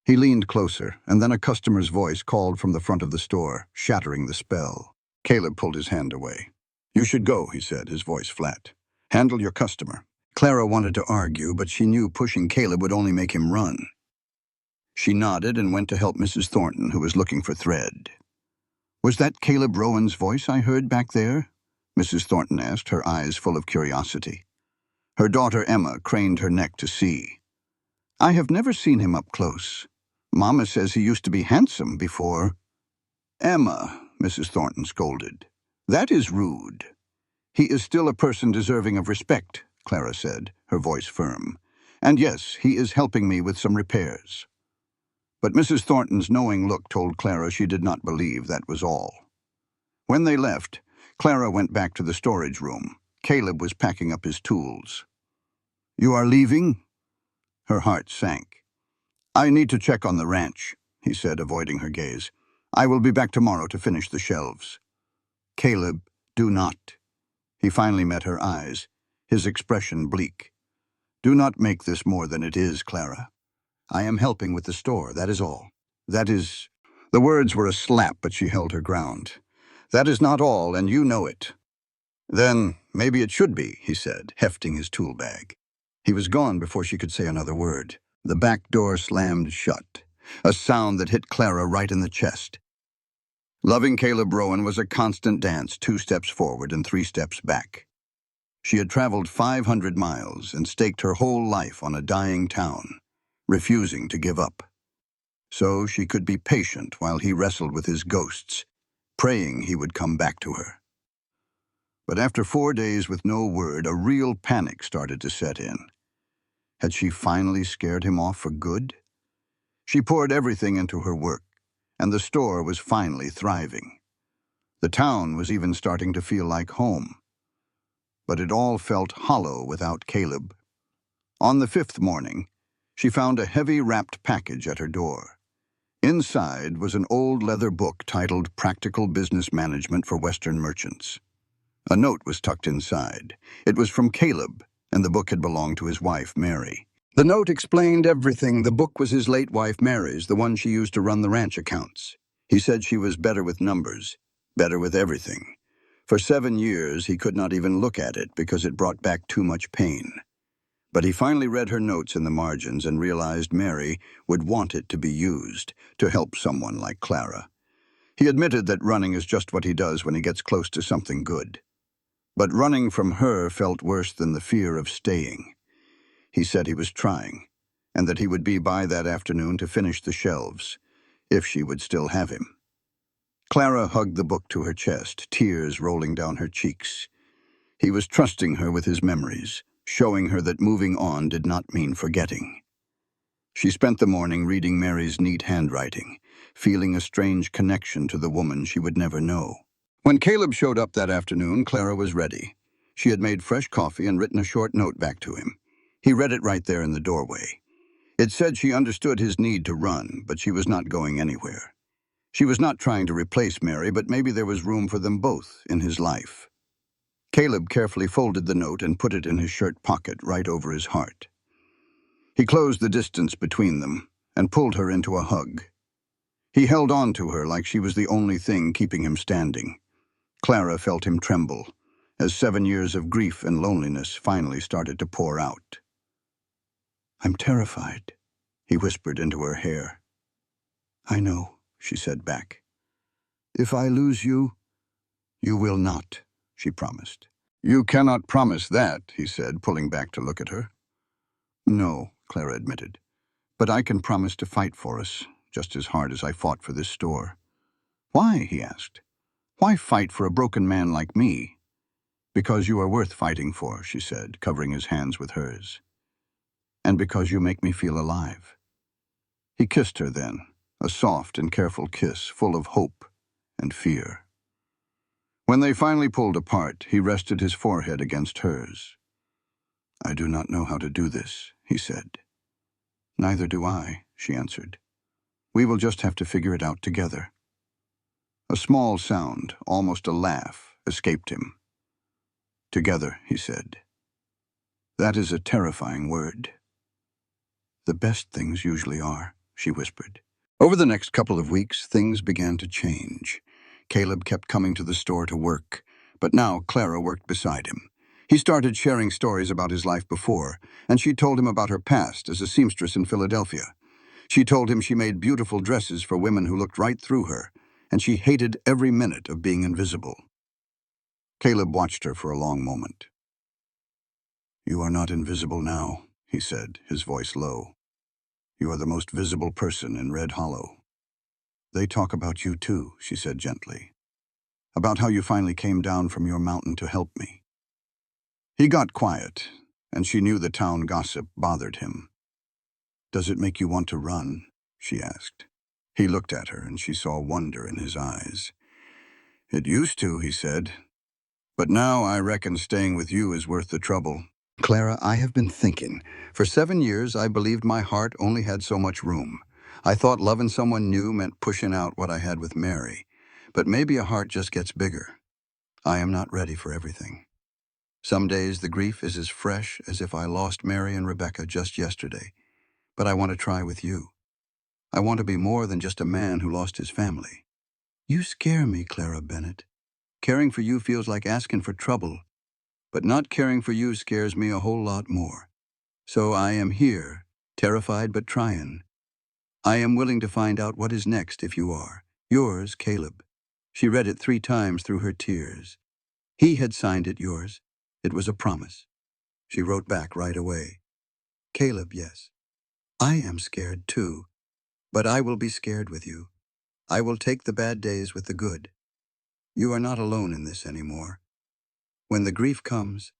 He leaned closer, and then a customer's voice called from the front of the store, shattering the spell. Caleb pulled his hand away. You should go, he said, his voice flat. Handle your customer. Clara wanted to argue, but she knew pushing Caleb would only make him run. She nodded and went to help Mrs. Thornton, who was looking for thread. Was that Caleb Rowan's voice I heard back there? Mrs. Thornton asked, her eyes full of curiosity. Her daughter Emma craned her neck to see. I have never seen him up close. Mama says he used to be handsome before. Emma, Mrs. Thornton scolded. That is rude. He is still a person deserving of respect, Clara said, her voice firm. And yes, he is helping me with some repairs. But Mrs. Thornton's knowing look told Clara she did not believe that was all. When they left, Clara went back to the storage room. Caleb was packing up his tools. You are leaving? Her heart sank. I need to check on the ranch, he said, avoiding her gaze. I will be back tomorrow to finish the shelves. Caleb, do not. He finally met her eyes, his expression bleak. Do not make this more than it is, Clara. I am helping with the store, that is all. That is... The words were a slap, but she held her ground. That is not all, and you know it. Then maybe it should be, he said, hefting his tool bag. He was gone before she could say another word. The back door slammed shut, a sound that hit Clara right in the chest. Loving Caleb Rowan was a constant dance, 2 steps forward and 3 steps back. She had traveled 500 miles and staked her whole life on a dying town, refusing to give up. So she could be patient while he wrestled with his ghosts, praying he would come back to her. But after 4 days with no word, a real panic started to set in. Had she finally scared him off for good? She poured everything into her work, and the store was finally thriving. The town was even starting to feel like home. But it all felt hollow without Caleb. On the 5th morning, she found a heavy wrapped package at her door. Inside was an old leather book titled Practical Business Management for Western Merchants. A note was tucked inside. It was from Caleb, and the book had belonged to his wife, Mary. The note explained everything. The book was his late wife, Mary's, the one she used to run the ranch accounts. He said she was better with numbers, better with everything. For 7 years, he could not even look at it because it brought back too much pain. But he finally read her notes in the margins and realized Mary would want it to be used to help someone like Clara. He admitted that running is just what he does when he gets close to something good. But running from her felt worse than the fear of staying. He said he was trying, and that he would be by that afternoon to finish the shelves, if she would still have him. Clara hugged the book to her chest, tears rolling down her cheeks. He was trusting her with his memories, showing her that moving on did not mean forgetting. She spent the morning reading Mary's neat handwriting, feeling a strange connection to the woman she would never know. When Caleb showed up that afternoon, Clara was ready. She had made fresh coffee and written a short note back to him. He read it right there in the doorway. It said she understood his need to run, but she was not going anywhere. She was not trying to replace Mary, but maybe there was room for them both in his life. Caleb carefully folded the note and put it in his shirt pocket right over his heart. He closed the distance between them and pulled her into a hug. He held on to her like she was the only thing keeping him standing. Clara felt him tremble as 7 years of grief and loneliness finally started to pour out. I'm terrified, he whispered into her hair. I know, she said back. If I lose you, you will not, she promised. You cannot promise that, he said, pulling back to look at her. No, Clara admitted, but I can promise to fight for us, just as hard as I fought for this store. Why, he asked. Why fight for a broken man like me? Because you are worth fighting for, she said, covering his hands with hers. And because you make me feel alive. He kissed her then, a soft and careful kiss full of hope and fear. When they finally pulled apart, he rested his forehead against hers. I do not know how to do this, he said. Neither do I, she answered. "We will just have to figure it out together." A small sound, almost a laugh, escaped him. "Together," he said. "That is a terrifying word." "The best things usually are," she whispered. Over the next couple of weeks, things began to change. Caleb kept coming to the store to work, but now Clara worked beside him. He started sharing stories about his life before, and she told him about her past as a seamstress in Philadelphia. She told him she made beautiful dresses for women who looked right through her, and she hated every minute of being invisible. Caleb watched her for a long moment. "You are not invisible now," he said, his voice low. "You are the most visible person in Red Hollow." "They talk about you too," she said gently. "About how you finally came down from your mountain to help me." He got quiet, and she knew the town gossip bothered him. "Does it make you want to run?" she asked. He looked at her, and she saw wonder in his eyes. "It used to," he said. "But now I reckon staying with you is worth the trouble." "Clara, I have been thinking. For 7 years, I believed my heart only had so much room. I thought loving someone new meant pushing out what I had with Mary. But maybe a heart just gets bigger. I am not ready for everything. Some days the grief is as fresh as if I lost Mary and Rebecca just yesterday. But I want to try with you. I want to be more than just a man who lost his family." "You scare me, Clara Bennett. Caring for you feels like asking for trouble. But not caring for you scares me a whole lot more. So I am here, terrified but trying. I am willing to find out what is next if you are. Yours, Caleb." She read it 3 times through her tears. He had signed it yours. It was a promise. She wrote back right away. "Caleb, yes. I am scared too, but I will be scared with you. I will take the bad days with the good. You are not alone in this anymore. When the grief comes,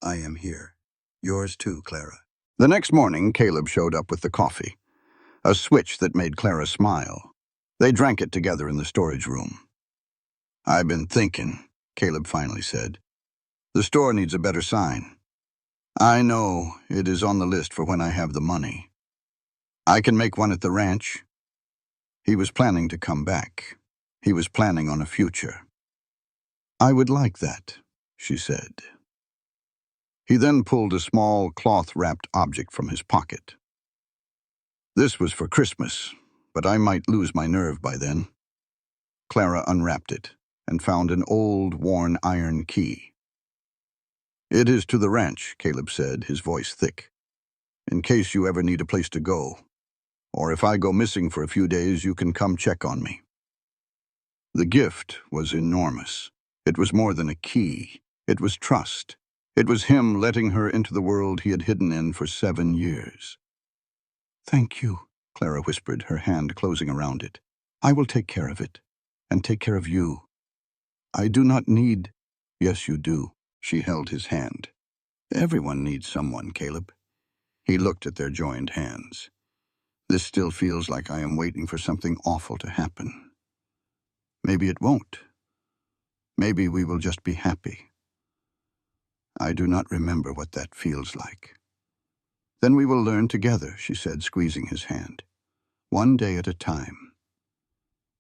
I am here. Yours too, Clara." The next morning, Caleb showed up with the coffee, a switch that made Clara smile. They drank it together in the storage room. "I've been thinking," Caleb finally said. "The store needs a better sign. I know it is on the list for when I have the money. I can make one at the ranch." He was planning to come back. He was planning on a future. "I would like that," she said. He then pulled a small cloth-wrapped object from his pocket. "This was for Christmas, but I might lose my nerve by then." Clara unwrapped it and found an old, worn iron key. "It is to the ranch," Caleb said, his voice thick. "In case you ever need a place to go. Or if I go missing for a few days, you can come check on me." The gift was enormous. It was more than a key. It was trust. It was him letting her into the world he had hidden in for 7 years. "Thank you," Clara whispered, her hand closing around it. "I will take care of it, and take care of you. I do not need—" "Yes, you do." She held his hand. "Everyone needs someone, Caleb." He looked at their joined hands. "This still feels like I am waiting for something awful to happen. Maybe it won't. Maybe we will just be happy. I do not remember what that feels like." "Then we will learn together," she said, squeezing his hand. "One day at a time."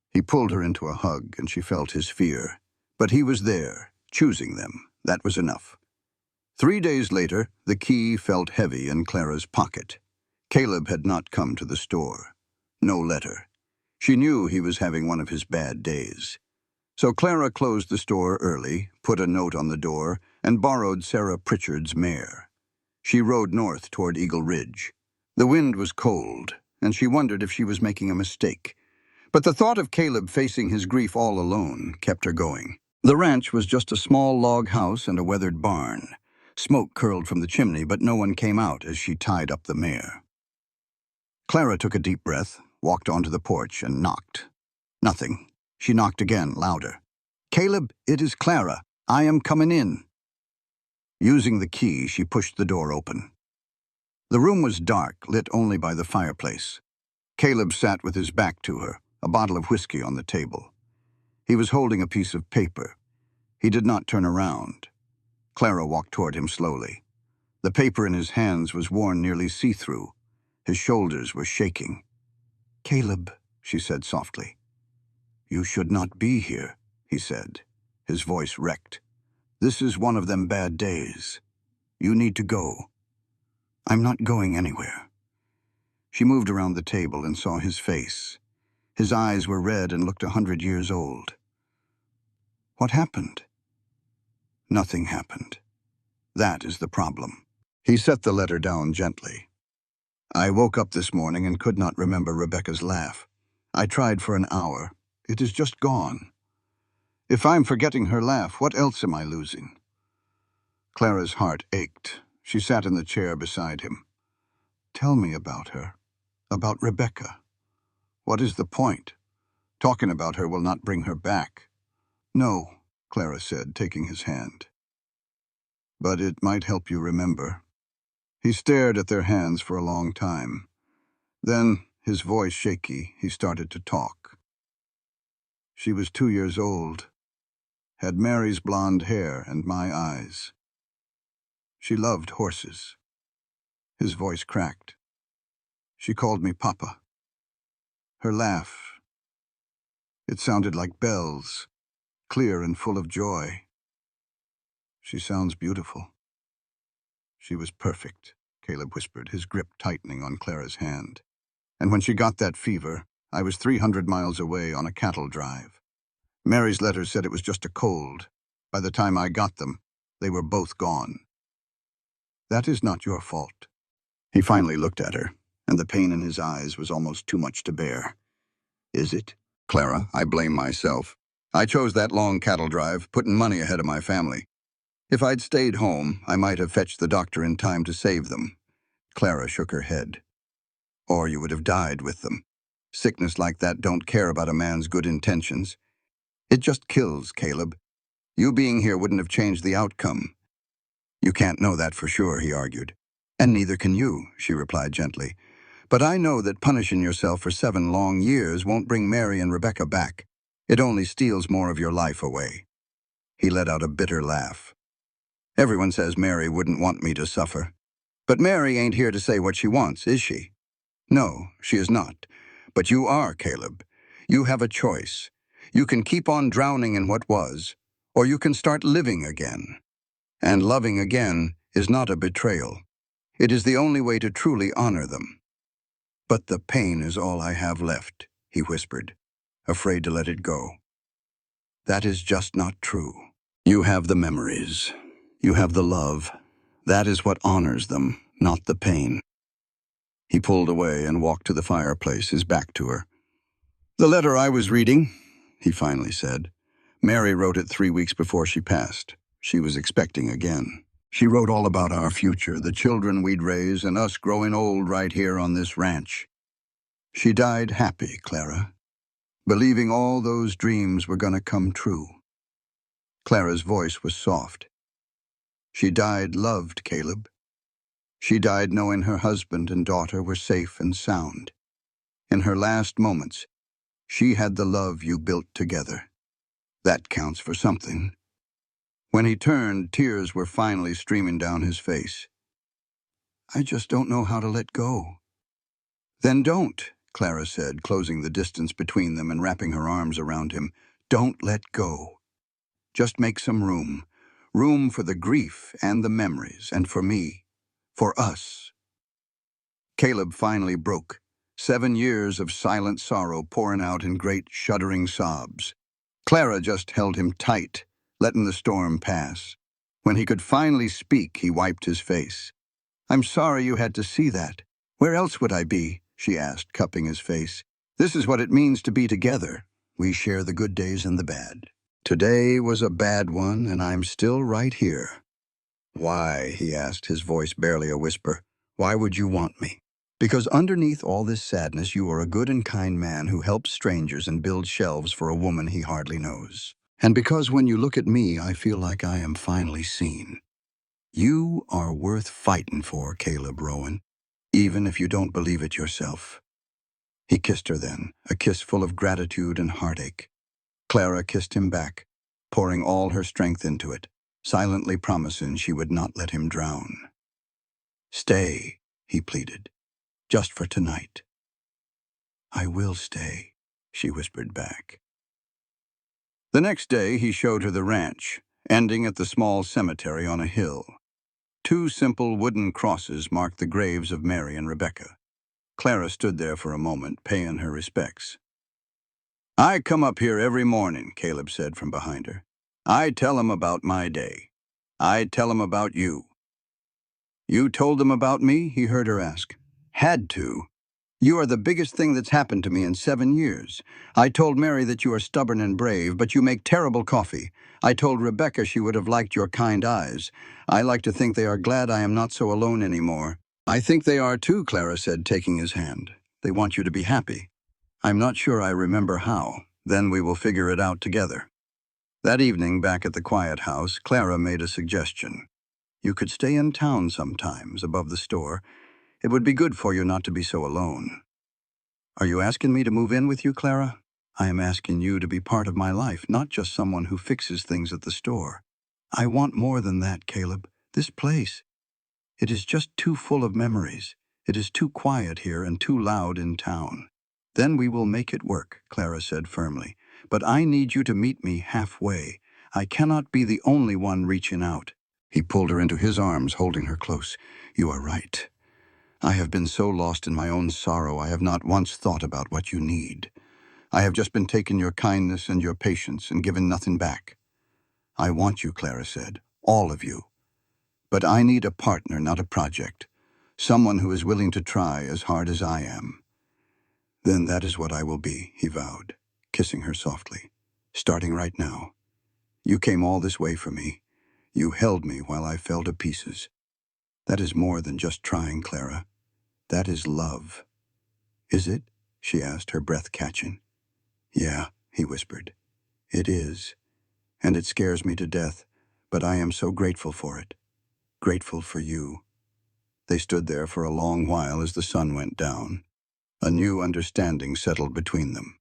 He pulled her into a hug, and she felt his fear. But he was there, choosing them. That was enough. 3 days later, the key felt heavy in Clara's pocket. Caleb had not come to the store. No letter. She knew he was having one of his bad days. So Clara closed the store early, put a note on the door, and borrowed Sarah Pritchard's mare. She rode north toward Eagle Ridge. The wind was cold, and she wondered if she was making a mistake. But the thought of Caleb facing his grief all alone kept her going. The ranch was just a small log house and a weathered barn. Smoke curled from the chimney, but no one came out as she tied up the mare. Clara took a deep breath, walked onto the porch, and knocked. Nothing. She knocked again, louder. "Caleb, it is Clara. I am coming in." Using the key, she pushed the door open. The room was dark, lit only by the fireplace. Caleb sat with his back to her, a bottle of whiskey on the table. He was holding a piece of paper. He did not turn around. Clara walked toward him slowly. The paper in his hands was worn nearly see-through. His shoulders were shaking. "Caleb," she said softly. "You should not be here," he said, his voice wrecked. "This is one of them bad days. You need to go." "I'm not going anywhere." She moved around the table and saw his face. His eyes were red and looked 100 years old. "What happened?" "Nothing happened. That is the problem." He set the letter down gently. "I woke up this morning and could not remember Rebecca's laugh. I tried for an hour. It is just gone. If I'm forgetting her laugh, what else am I losing?" Clara's heart ached. She sat in the chair beside him. "Tell me about her. About Rebecca. What is the point? Talking about her will not bring her back." "No," Clara said, taking his hand. "But it might help you remember." He stared at their hands for a long time. Then, his voice shaky, he started to talk. "She was 2 years old, had Mary's blonde hair and my eyes. She loved horses." His voice cracked. "She called me Papa. Her laugh, it sounded like bells, clear and full of joy. She sounds beautiful." "She was perfect," Caleb whispered, his grip tightening on Clara's hand. "And when she got that fever, I was 300 miles away on a cattle drive. Mary's letter said it was just a cold. By the time I got them, they were both gone. That is not your fault." He finally looked at her, and the pain in his eyes was almost too much to bear. "Is it? Clara, I blame myself. I chose that long cattle drive, putting money ahead of my family. If I'd stayed home, I might have fetched the doctor in time to save them." Clara shook her head. "Or you would have died with them. Sickness like that don't care about a man's good intentions. It just kills, Caleb. You being here wouldn't have changed the outcome." "You can't know that for sure," he argued. "And neither can you," she replied gently. "But I know that punishing yourself for 7 long years won't bring Mary and Rebecca back. It only steals more of your life away." He let out a bitter laugh. "Everyone says Mary wouldn't want me to suffer. But Mary ain't here to say what she wants, is she?" "No, she is not. But you are, Caleb. You have a choice. You can keep on drowning in what was, or you can start living again. And loving again is not a betrayal. It is the only way to truly honor them." "But the pain is all I have left," he whispered, afraid to let it go. "That is just not true. You have the memories. You have the love. That is what honors them, not the pain." He pulled away and walked to the fireplace, his back to her. "The letter I was reading," he finally said. "Mary wrote it 3 weeks before she passed. She was expecting again. She wrote all about our future, the children we'd raise, and us growing old right here on this ranch. She died happy, Clara, believing all those dreams were going to come true." Clara's voice was soft. "She died loved, Caleb. She died knowing her husband and daughter were safe and sound. In her last moments, she had the love you built together. That counts for something." When he turned, tears were finally streaming down his face. "I just don't know how to let go." "Then don't," Clara said, closing the distance between them and wrapping her arms around him. "Don't let go. Just make some room. Room for the grief and the memories, and for me. For us." Caleb finally broke. 7 years of silent sorrow pouring out in great, shuddering sobs. Clara just held him tight, letting the storm pass. When he could finally speak, he wiped his face. "I'm sorry you had to see that. Where else would I be?" she asked, cupping his face. "This is what it means to be together. We share the good days and the bad. Today was a bad one, and I'm still right here." "Why?" he asked, his voice barely a whisper. "Why would you want me?" "Because underneath all this sadness, you are a good and kind man who helps strangers and builds shelves for a woman he hardly knows. And because when you look at me, I feel like I am finally seen. You are worth fighting for, Caleb Rowan, even if you don't believe it yourself." He kissed her then, a kiss full of gratitude and heartache. Clara kissed him back, pouring all her strength into it, silently promising she would not let him drown. "Stay," he pleaded, "just for tonight." "I will stay," she whispered back. The next day he showed her the ranch, ending at the small cemetery on a hill. Two simple wooden crosses marked the graves of Mary and Rebecca. Clara stood there for a moment, paying her respects. "I come up here every morning," Caleb said from behind her. "I tell 'em about my day. I tell 'em about you." "You told them about me?" he heard her ask. "Had to. You are the biggest thing that's happened to me in 7 years. I told Mary that you are stubborn and brave, but you make terrible coffee. I told Rebecca she would have liked your kind eyes. I like to think they are glad I am not so alone anymore." "I think they are too," Clara said, taking his hand. "They want you to be happy. I'm not sure I remember how. Then we will figure it out together." That evening, back at the quiet house, Clara made a suggestion. "You could stay in town sometimes, above the store. It would be good for you not to be so alone." "Are you asking me to move in with you, Clara?" "I am asking you to be part of my life, not just someone who fixes things at the store." "I want more than that, Caleb. This place, it is just too full of memories. It is too quiet here and too loud in town." "Then we will make it work," Clara said firmly. "But I need you to meet me halfway. I cannot be the only one reaching out." He pulled her into his arms, holding her close. "You are right. I have been so lost in my own sorrow I have not once thought about what you need. I have just been taking your kindness and your patience and given nothing back." "I want you," Clara said. "All of you. But I need a partner, not a project. Someone who is willing to try as hard as I am." "Then that is what I will be," he vowed, kissing her softly. "Starting right now. You came all this way for me. You held me while I fell to pieces. That is more than just trying, Clara. That is love." "Is it?" she asked, her breath catching. "Yeah," he whispered. "It is. And it scares me to death, but I am so grateful for it. Grateful for you." They stood there for a long while as the sun went down. A new understanding settled between them.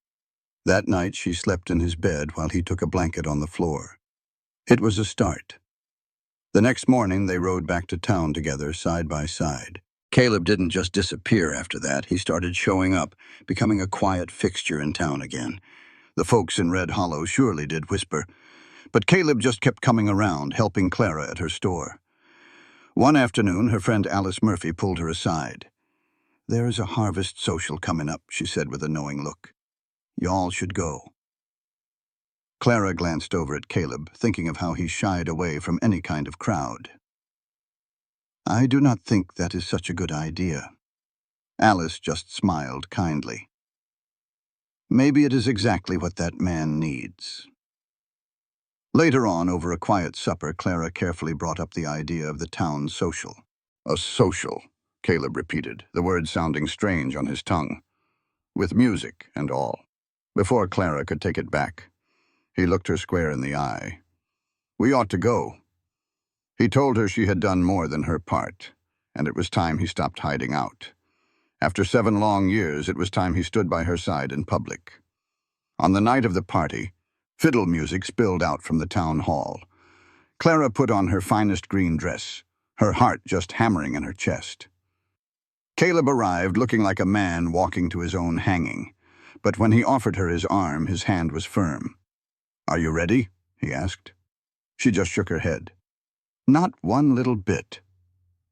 That night she slept in his bed while he took a blanket on the floor. It was a start. The next morning they rode back to town together, side by side. Caleb didn't just disappear after that. He started showing up, becoming a quiet fixture in town again. The folks in Red Hollow surely did whisper, but Caleb just kept coming around, helping Clara at her store. One afternoon, her friend Alice Murphy pulled her aside. "There is a harvest social coming up," she said with a knowing look. "Y'all should go." Clara glanced over at Caleb, thinking of how he shied away from any kind of crowd. "I do not think that is such a good idea." Alice just smiled kindly. "Maybe it is exactly what that man needs." Later on, over a quiet supper, Clara carefully brought up the idea of the town social. "A social," Caleb repeated, the word sounding strange on his tongue. "With music and all." Before Clara could take it back, he looked her square in the eye. "We ought to go." He told her she had done more than her part, and it was time he stopped hiding out. After 7 long years, it was time he stood by her side in public. On the night of the party, fiddle music spilled out from the town hall. Clara put on her finest green dress, her heart just hammering in her chest. Caleb arrived looking like a man walking to his own hanging, but when he offered her his arm, his hand was firm. "Are you ready?" he asked. She just shook her head. "Not one little bit."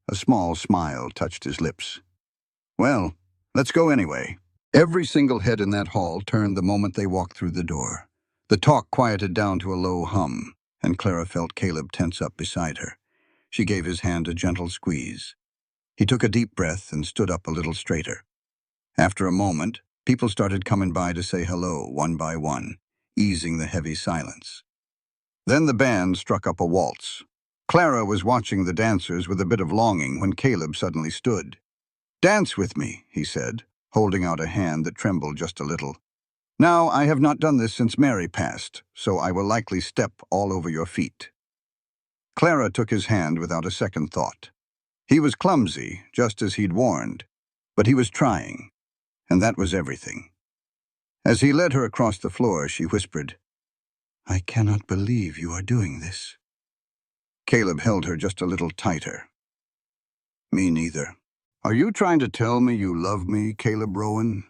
A small smile touched his lips. "Well, let's go anyway." Every single head in that hall turned the moment they walked through the door. The talk quieted down to a low hum, and Clara felt Caleb tense up beside her. She gave his hand a gentle squeeze. He took a deep breath and stood up a little straighter. After a moment, people started coming by to say hello, one by one, easing the heavy silence. Then the band struck up a waltz. Clara was watching the dancers with a bit of longing when Caleb suddenly stood. "Dance with me," he said, holding out a hand that trembled just a little. "Now, I have not done this since Mary passed, so I will likely step all over your feet." Clara took his hand without a second thought. He was clumsy, just as he'd warned, but he was trying, and that was everything. As he led her across the floor, she whispered, "I cannot believe you are doing this." Caleb held her just a little tighter. "Me neither." "Are you trying to tell me you love me, Caleb Rowan?"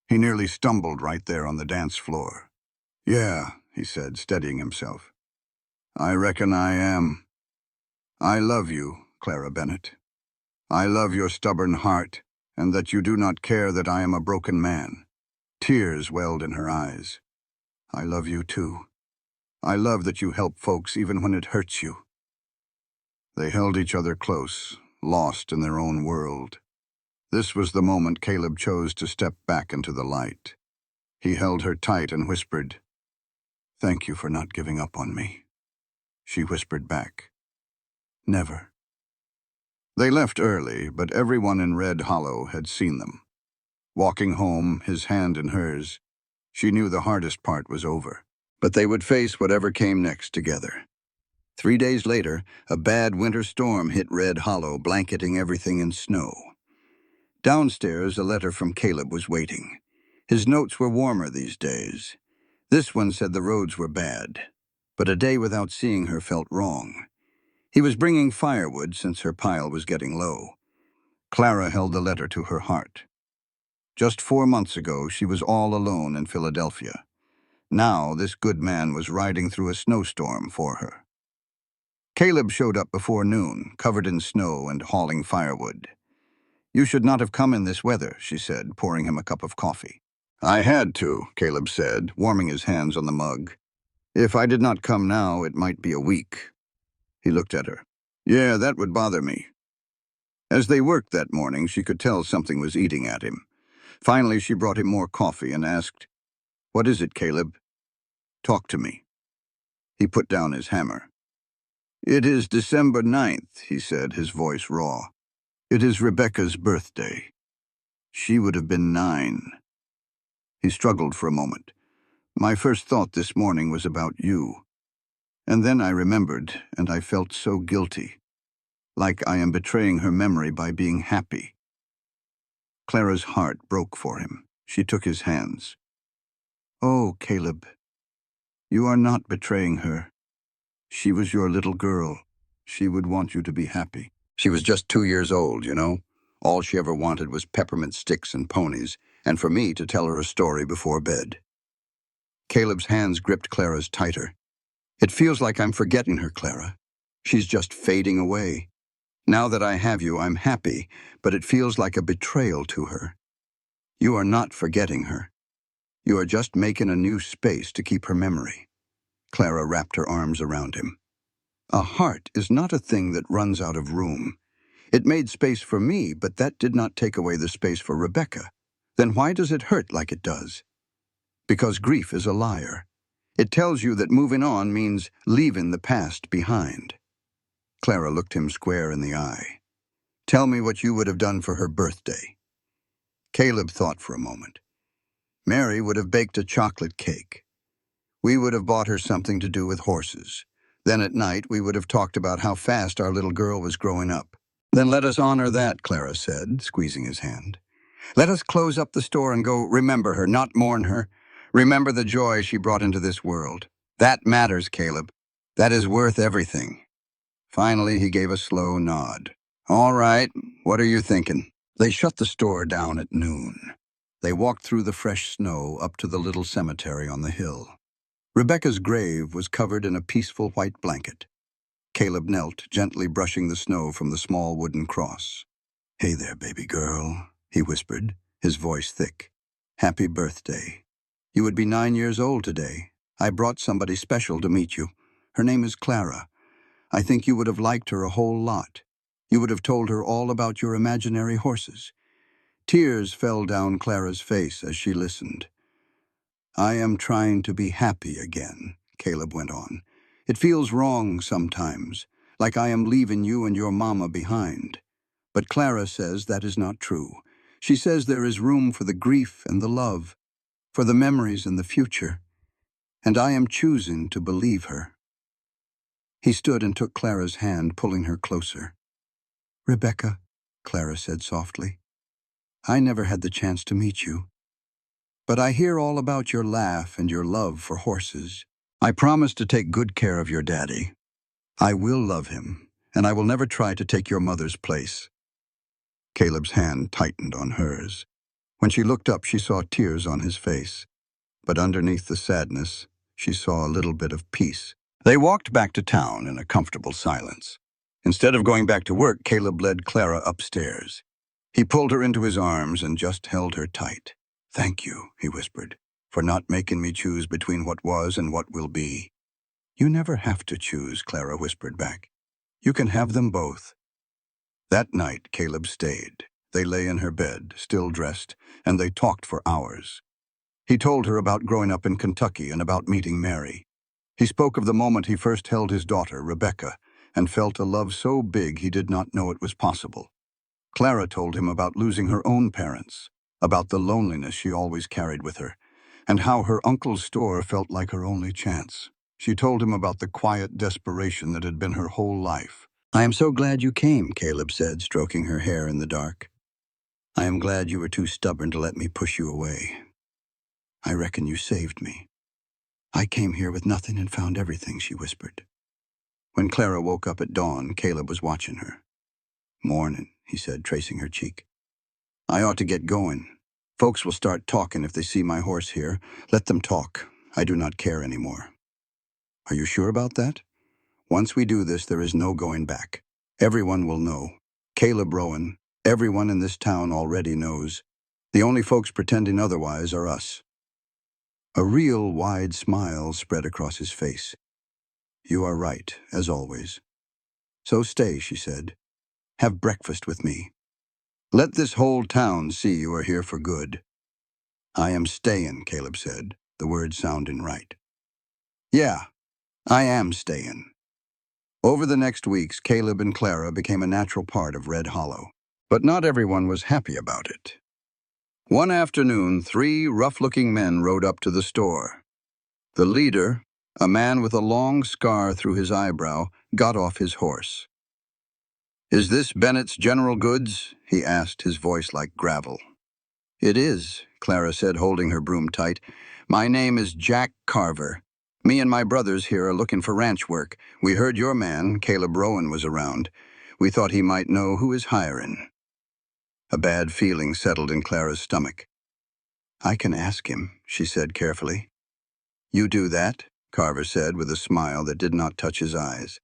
He nearly stumbled right there on the dance floor. "Yeah," he said, steadying himself. "I reckon I am. I love you, Clara Bennett. I love your stubborn heart, and that you do not care that I am a broken man." Tears welled in her eyes. "I love you too. I love that you help folks even when it hurts you." They held each other close, lost in their own world. This was the moment Caleb chose to step back into the light. He held her tight and whispered, "Thank you for not giving up on me." She whispered back, "Never." They left early, but everyone in Red Hollow had seen them. Walking home, his hand in hers, she knew the hardest part was over. But they would face whatever came next together. 3 days later, a bad winter storm hit Red Hollow, blanketing everything in snow. Downstairs, a letter from Caleb was waiting. His notes were warmer these days. This one said the roads were bad, but a day without seeing her felt wrong. He was bringing firewood since her pile was getting low. Clara held the letter to her heart. Just 4 months ago, she was all alone in Philadelphia. Now, this good man was riding through a snowstorm for her. Caleb showed up before noon, covered in snow and hauling firewood. "You should not have come in this weather," she said, pouring him a cup of coffee. "I had to," Caleb said, warming his hands on the mug. "If I did not come now, it might be a week." He looked at her. "Yeah, that would bother me." As they worked that morning, she could tell something was eating at him. Finally, she brought him more coffee and asked, "What is it, Caleb? Talk to me." He put down his hammer. "It is December 9th, he said, his voice raw. "It is Rebecca's birthday. She would have been 9. He struggled for a moment. "My first thought this morning was about you. And then I remembered, and I felt so guilty. Like I am betraying her memory by being happy." Clara's heart broke for him. She took his hands. "Oh, Caleb, you are not betraying her. She was your little girl. She would want you to be happy. She was just 2 years old, you know. All she ever wanted was peppermint sticks and ponies, and for me to tell her a story before bed." Caleb's hands gripped Clara's tighter. "It feels like I'm forgetting her, Clara. She's just fading away. Now that I have you, I'm happy, but it feels like a betrayal to her. You are not forgetting her. You are just making a new space to keep her memory." Clara wrapped her arms around him. "A heart is not a thing that runs out of room. It made space for me, but that did not take away the space for Rebecca. Then why does it hurt like it does? Because grief is a liar. It tells you that moving on means leaving the past behind." Clara looked him square in the eye. "Tell me what you would have done for her birthday." Caleb thought for a moment. "Mary would have baked a chocolate cake. We would have bought her something to do with horses. Then at night we would have talked about how fast our little girl was growing up." "Then let us honor that," Clara said, squeezing his hand. "Let us close up the store and go remember her, not mourn her. Remember the joy she brought into this world. That matters, Caleb. That is worth everything." Finally, he gave a slow nod. "All right, what are you thinking?" They shut the store down at noon. They walked through the fresh snow up to the little cemetery on the hill. Rebecca's grave was covered in a peaceful white blanket. Caleb knelt, gently brushing the snow from the small wooden cross. "Hey there, baby girl," he whispered, his voice thick. "Happy birthday. You would be 9 years old today. I brought somebody special to meet you. Her name is Clara. I think you would have liked her a whole lot. You would have told her all about your imaginary horses." Tears fell down Clara's face as she listened. "I am trying to be happy again," Caleb went on. "It feels wrong sometimes, like I am leaving you and your mama behind. But Clara says that is not true. She says there is room for the grief and the love, for the memories and the future. And I am choosing to believe her." He stood and took Clara's hand, pulling her closer. "Rebecca," Clara said softly, "I never had the chance to meet you. But I hear all about your laugh and your love for horses. I promise to take good care of your daddy. I will love him, and I will never try to take your mother's place." Caleb's hand tightened on hers. When she looked up, she saw tears on his face, but underneath the sadness, she saw a little bit of peace. They walked back to town in a comfortable silence. Instead of going back to work, Caleb led Clara upstairs. He pulled her into his arms and just held her tight. "Thank you," he whispered, "for not making me choose between what was and what will be." "You never have to choose," Clara whispered back. "You can have them both." That night, Caleb stayed. They lay in her bed, still dressed, and they talked for hours. He told her about growing up in Kentucky and about meeting Mary. He spoke of the moment he first held his daughter, Rebecca, and felt a love so big he did not know it was possible. Clara told him about losing her own parents, about the loneliness she always carried with her, and how her uncle's store felt like her only chance. She told him about the quiet desperation that had been her whole life. "I am so glad you came," Caleb said, stroking her hair in the dark. "I am glad you were too stubborn to let me push you away. I reckon you saved me." "I came here with nothing and found everything," she whispered. When Clara woke up at dawn, Caleb was watching her. "Morning," he said, tracing her cheek. "I ought to get going. Folks will start talking if they see my horse here. Let them talk. I do not care anymore." "Are you sure about that?" "Once we do this, there is no going back. Everyone will know. Caleb Rowan, everyone in this town already knows. The only folks pretending otherwise are us." A real wide smile spread across his face. "You are right, as always. So stay," she said. "Have breakfast with me. Let this whole town see you are here for good." "I am staying," Caleb said, the words sounding right. "Yeah, I am staying." Over the next weeks, Caleb and Clara became a natural part of Red Hollow. But not everyone was happy about it. One afternoon, 3 rough-looking men rode up to the store. The leader, a man with a long scar through his eyebrow, got off his horse. "Is this Bennett's General Goods?" he asked, his voice like gravel. "It is," Clara said, holding her broom tight. "My name is Jack Carver. Me and my brothers here are looking for ranch work. We heard your man, Caleb Rowan, was around. We thought he might know who is hiring." A bad feeling settled in Clara's stomach. "I can ask him," she said carefully. "You do that?" Carver said with a smile that did not touch his eyes.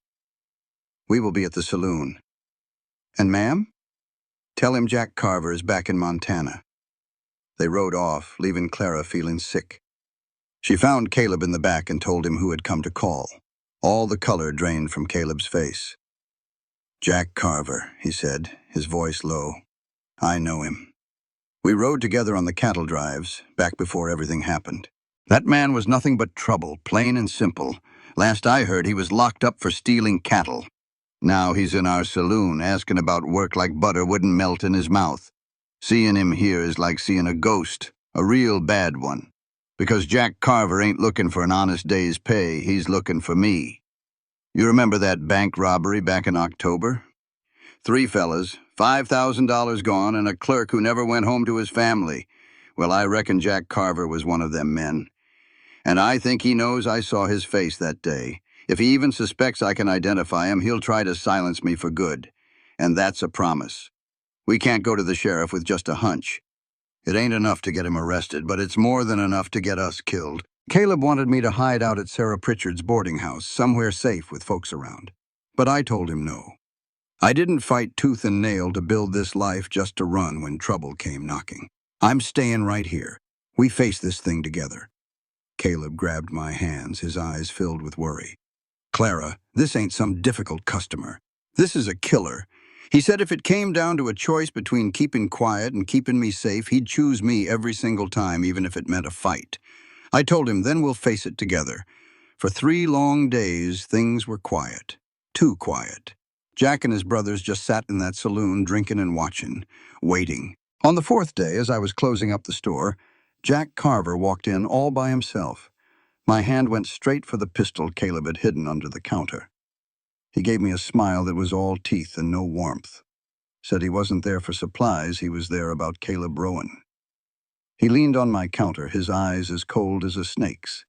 "We will be at the saloon." "And ma'am?" "Tell him Jack Carver is back in Montana." They rode off, leaving Clara feeling sick. She found Caleb in the back and told him who had come to call. All the color drained from Caleb's face. "Jack Carver," he said, his voice low. "I know him. We rode together on the cattle drives, back before everything happened. That man was nothing but trouble, plain and simple. Last I heard, he was locked up for stealing cattle. Now he's in our saloon, asking about work like butter wouldn't melt in his mouth. Seeing him here is like seeing a ghost, a real bad one. Because Jack Carver ain't looking for an honest day's pay, he's looking for me. You remember that bank robbery back in October? 3 fellas, $5,000 gone, and a clerk who never went home to his family. Well, I reckon Jack Carver was one of them men. And I think he knows I saw his face that day. If he even suspects I can identify him, he'll try to silence me for good. And that's a promise. We can't go to the sheriff with just a hunch. It ain't enough to get him arrested, but it's more than enough to get us killed." Caleb wanted me to hide out at Sarah Pritchard's boarding house, somewhere safe with folks around. But I told him no. I didn't fight tooth and nail to build this life just to run when trouble came knocking. I'm staying right here. We face this thing together. Caleb grabbed my hands, his eyes filled with worry. "Clara, this ain't some difficult customer. This is a killer. He said if it came down to a choice between keeping quiet and keeping me safe, he'd choose me every single time, even if it meant a fight. I told him, then we'll face it together. For 3 long days, things were quiet. Too quiet. Jack and his brothers just sat in that saloon, drinking and watching, waiting. On the 4th day, as I was closing up the store, Jack Carver walked in all by himself. My hand went straight for the pistol Caleb had hidden under the counter. He gave me a smile that was all teeth and no warmth. Said he wasn't there for supplies, he was there about Caleb Rowan. He leaned on my counter, his eyes as cold as a snake's.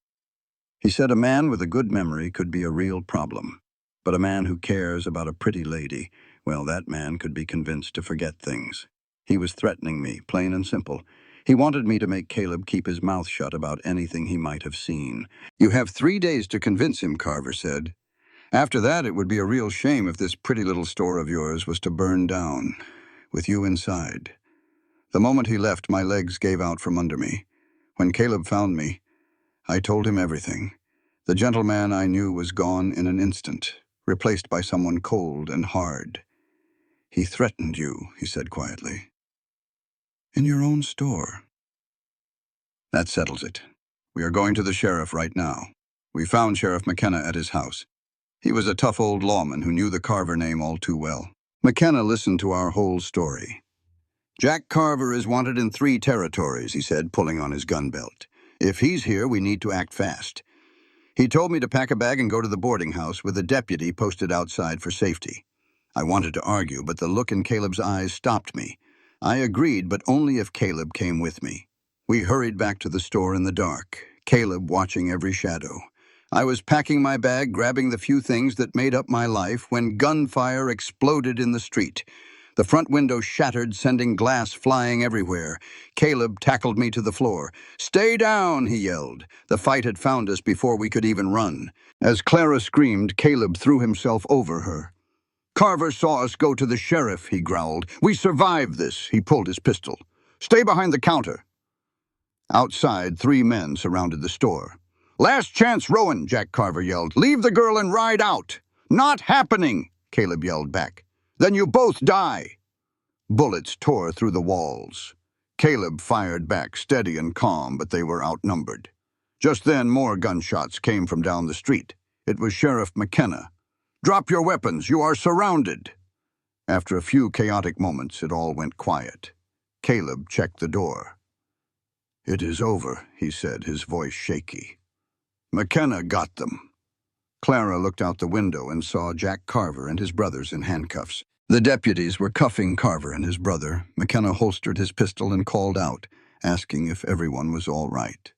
He said a man with a good memory could be a real problem, but a man who cares about a pretty lady, well, that man could be convinced to forget things. He was threatening me, plain and simple. He wanted me to make Caleb keep his mouth shut about anything he might have seen. "You have 3 days to convince him," Carver said. "After that, it would be a real shame if this pretty little store of yours was to burn down, with you inside." The moment he left, my legs gave out from under me. When Caleb found me, I told him everything. The gentleman I knew was gone in an instant, replaced by someone cold and hard. "He threatened you," he said quietly. "In your own store." "That settles it. We are going to the sheriff right now. We found Sheriff McKenna at his house. He was a tough old lawman who knew the Carver name all too well." McKenna listened to our whole story. "Jack Carver is wanted in 3 territories," he said, pulling on his gun belt. "If he's here, we need to act fast. He told me to pack a bag and go to the boarding house with a deputy posted outside for safety." I wanted to argue, but the look in Caleb's eyes stopped me. I agreed, but only if Caleb came with me. We hurried back to the store in the dark, Caleb watching every shadow. I was packing my bag, grabbing the few things that made up my life, when gunfire exploded in the street. The front window shattered, sending glass flying everywhere. Caleb tackled me to the floor. "Stay down," he yelled. The fight had found us before we could even run. As Clara screamed, Caleb threw himself over her. "Carver saw us go to the sheriff," he growled. "We survived this." He pulled his pistol. "Stay behind the counter." Outside, 3 men surrounded the store. "Last chance, Rowan," Jack Carver yelled. "Leave the girl and ride out." "Not happening," Caleb yelled back. "Then you both die." Bullets tore through the walls. Caleb fired back, steady and calm, but they were outnumbered. Just then, more gunshots came from down the street. It was Sheriff McKenna. "Drop your weapons, you are surrounded." After a few chaotic moments, it all went quiet. Caleb checked the door. "It is over," he said, his voice shaky. "McKenna got them." Clara looked out the window and saw Jack Carver and his brothers in handcuffs. The deputies were cuffing Carver and his brother. McKenna holstered his pistol and called out, asking if everyone was all right.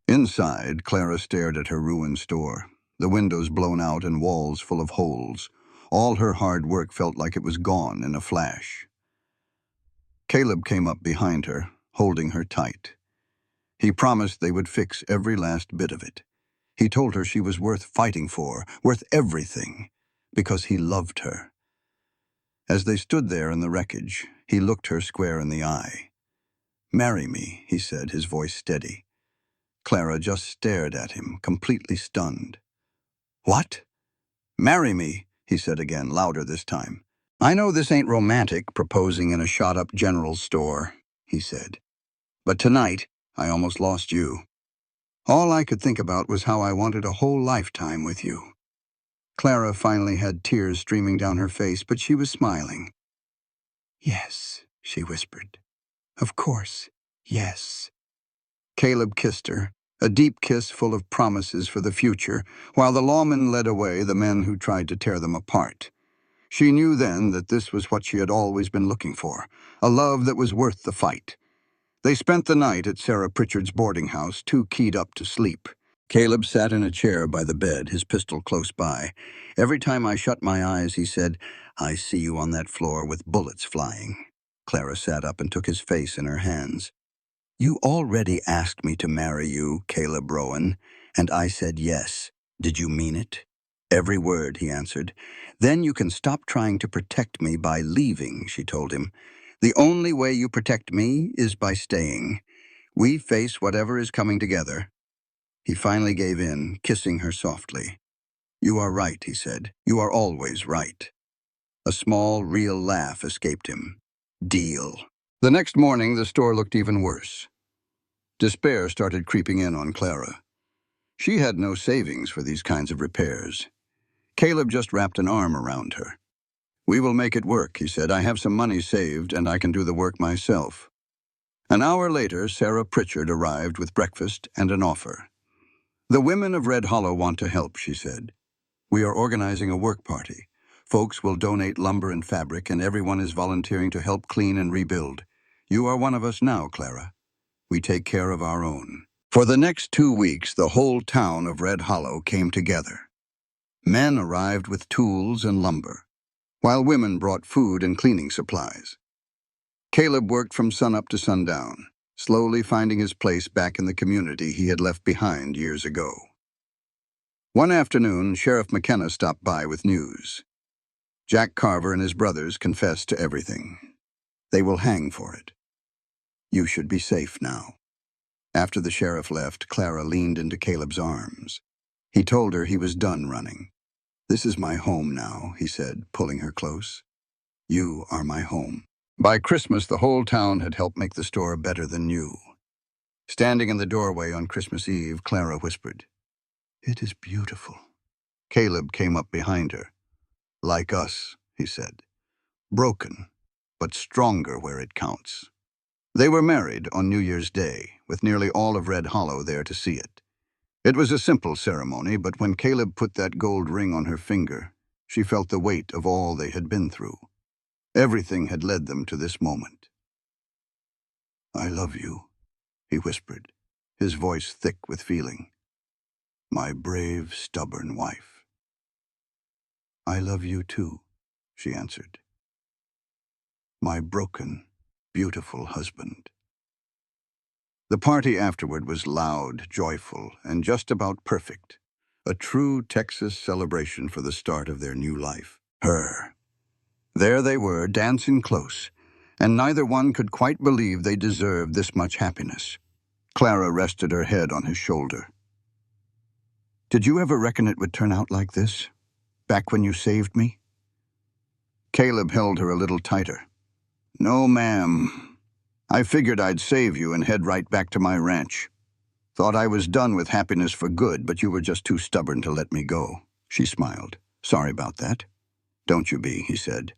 Inside, Clara stared at her ruined store, the windows blown out and walls full of holes. All her hard work felt like it was gone in a flash. Caleb came up behind her, holding her tight. He promised they would fix every last bit of it. He told her she was worth fighting for, worth everything, because he loved her. As they stood there in the wreckage, he looked her square in the eye. "Marry me," he said, his voice steady. Clara just stared at him, completely stunned. "What?" "Marry me," he said again, louder this time. "I know this ain't romantic, proposing in a shot-up general store," he said. "But tonight, I almost lost you. All I could think about was how I wanted a whole lifetime with you." Clara finally had tears streaming down her face, but she was smiling. "Yes," she whispered. "Of course, yes." Caleb kissed her, a deep kiss full of promises for the future, while the lawmen led away the men who tried to tear them apart. She knew then that this was what she had always been looking for, a love that was worth the fight. They spent the night at Sarah Pritchard's boarding house, too keyed up to sleep. Caleb sat in a chair by the bed, his pistol close by. "Every time I shut my eyes," he said, "I see you on that floor with bullets flying." Clara sat up and took his face in her hands. "You already asked me to marry you, Caleb Rowan, and I said yes. Did you mean it?" "Every word," he answered. "Then you can stop trying to protect me by leaving," she told him. "The only way you protect me is by staying. We face whatever is coming together." He finally gave in, kissing her softly. "You are right," he said. "You are always right." A small, real laugh escaped him. "Deal." The next morning, the store looked even worse. Despair started creeping in on Clara. She had no savings for these kinds of repairs. Caleb just wrapped an arm around her. "We will make it work," he said. "I have some money saved, and I can do the work myself." An hour later, Sarah Pritchard arrived with breakfast and an offer. "The women of Red Hollow want to help," she said. "We are organizing a work party. Folks will donate lumber and fabric, and everyone is volunteering to help clean and rebuild. You are one of us now, Clara. We take care of our own." For the next 2 weeks, the whole town of Red Hollow came together. Men arrived with tools and lumber, while women brought food and cleaning supplies. Caleb worked from sunup to sundown, slowly finding his place back in the community he had left behind years ago. One afternoon, Sheriff McKenna stopped by with news. Jack Carver and his brothers confessed to everything. They will hang for it. You should be safe now. After the sheriff left, Clara leaned into Caleb's arms. He told her he was done running. "This is my home now," he said, pulling her close. "You are my home." By Christmas, the whole town had helped make the store better than new. Standing in the doorway on Christmas Eve, Clara whispered, "It is beautiful." Caleb came up behind her. "Like us," he said. "Broken, but stronger where it counts." They were married on New Year's Day, with nearly all of Red Hollow there to see it. It was a simple ceremony, but when Caleb put that gold ring on her finger, she felt the weight of all they had been through. Everything had led them to this moment. "I love you," he whispered, his voice thick with feeling. "My brave, stubborn wife." "I love you too," she answered. "My broken, beautiful husband." The party afterward was loud, joyful, and just about perfect. A true Texas celebration for the start of their new life. There they were, dancing close, and neither one could quite believe they deserved this much happiness. Clara rested her head on his shoulder. "Did you ever reckon it would turn out like this? Back when you saved me?" Caleb held her a little tighter. "No, ma'am. I figured I'd save you and head right back to my ranch. Thought I was done with happiness for good, but you were just too stubborn to let me go." She smiled. "Sorry about that." "Don't you be," he said.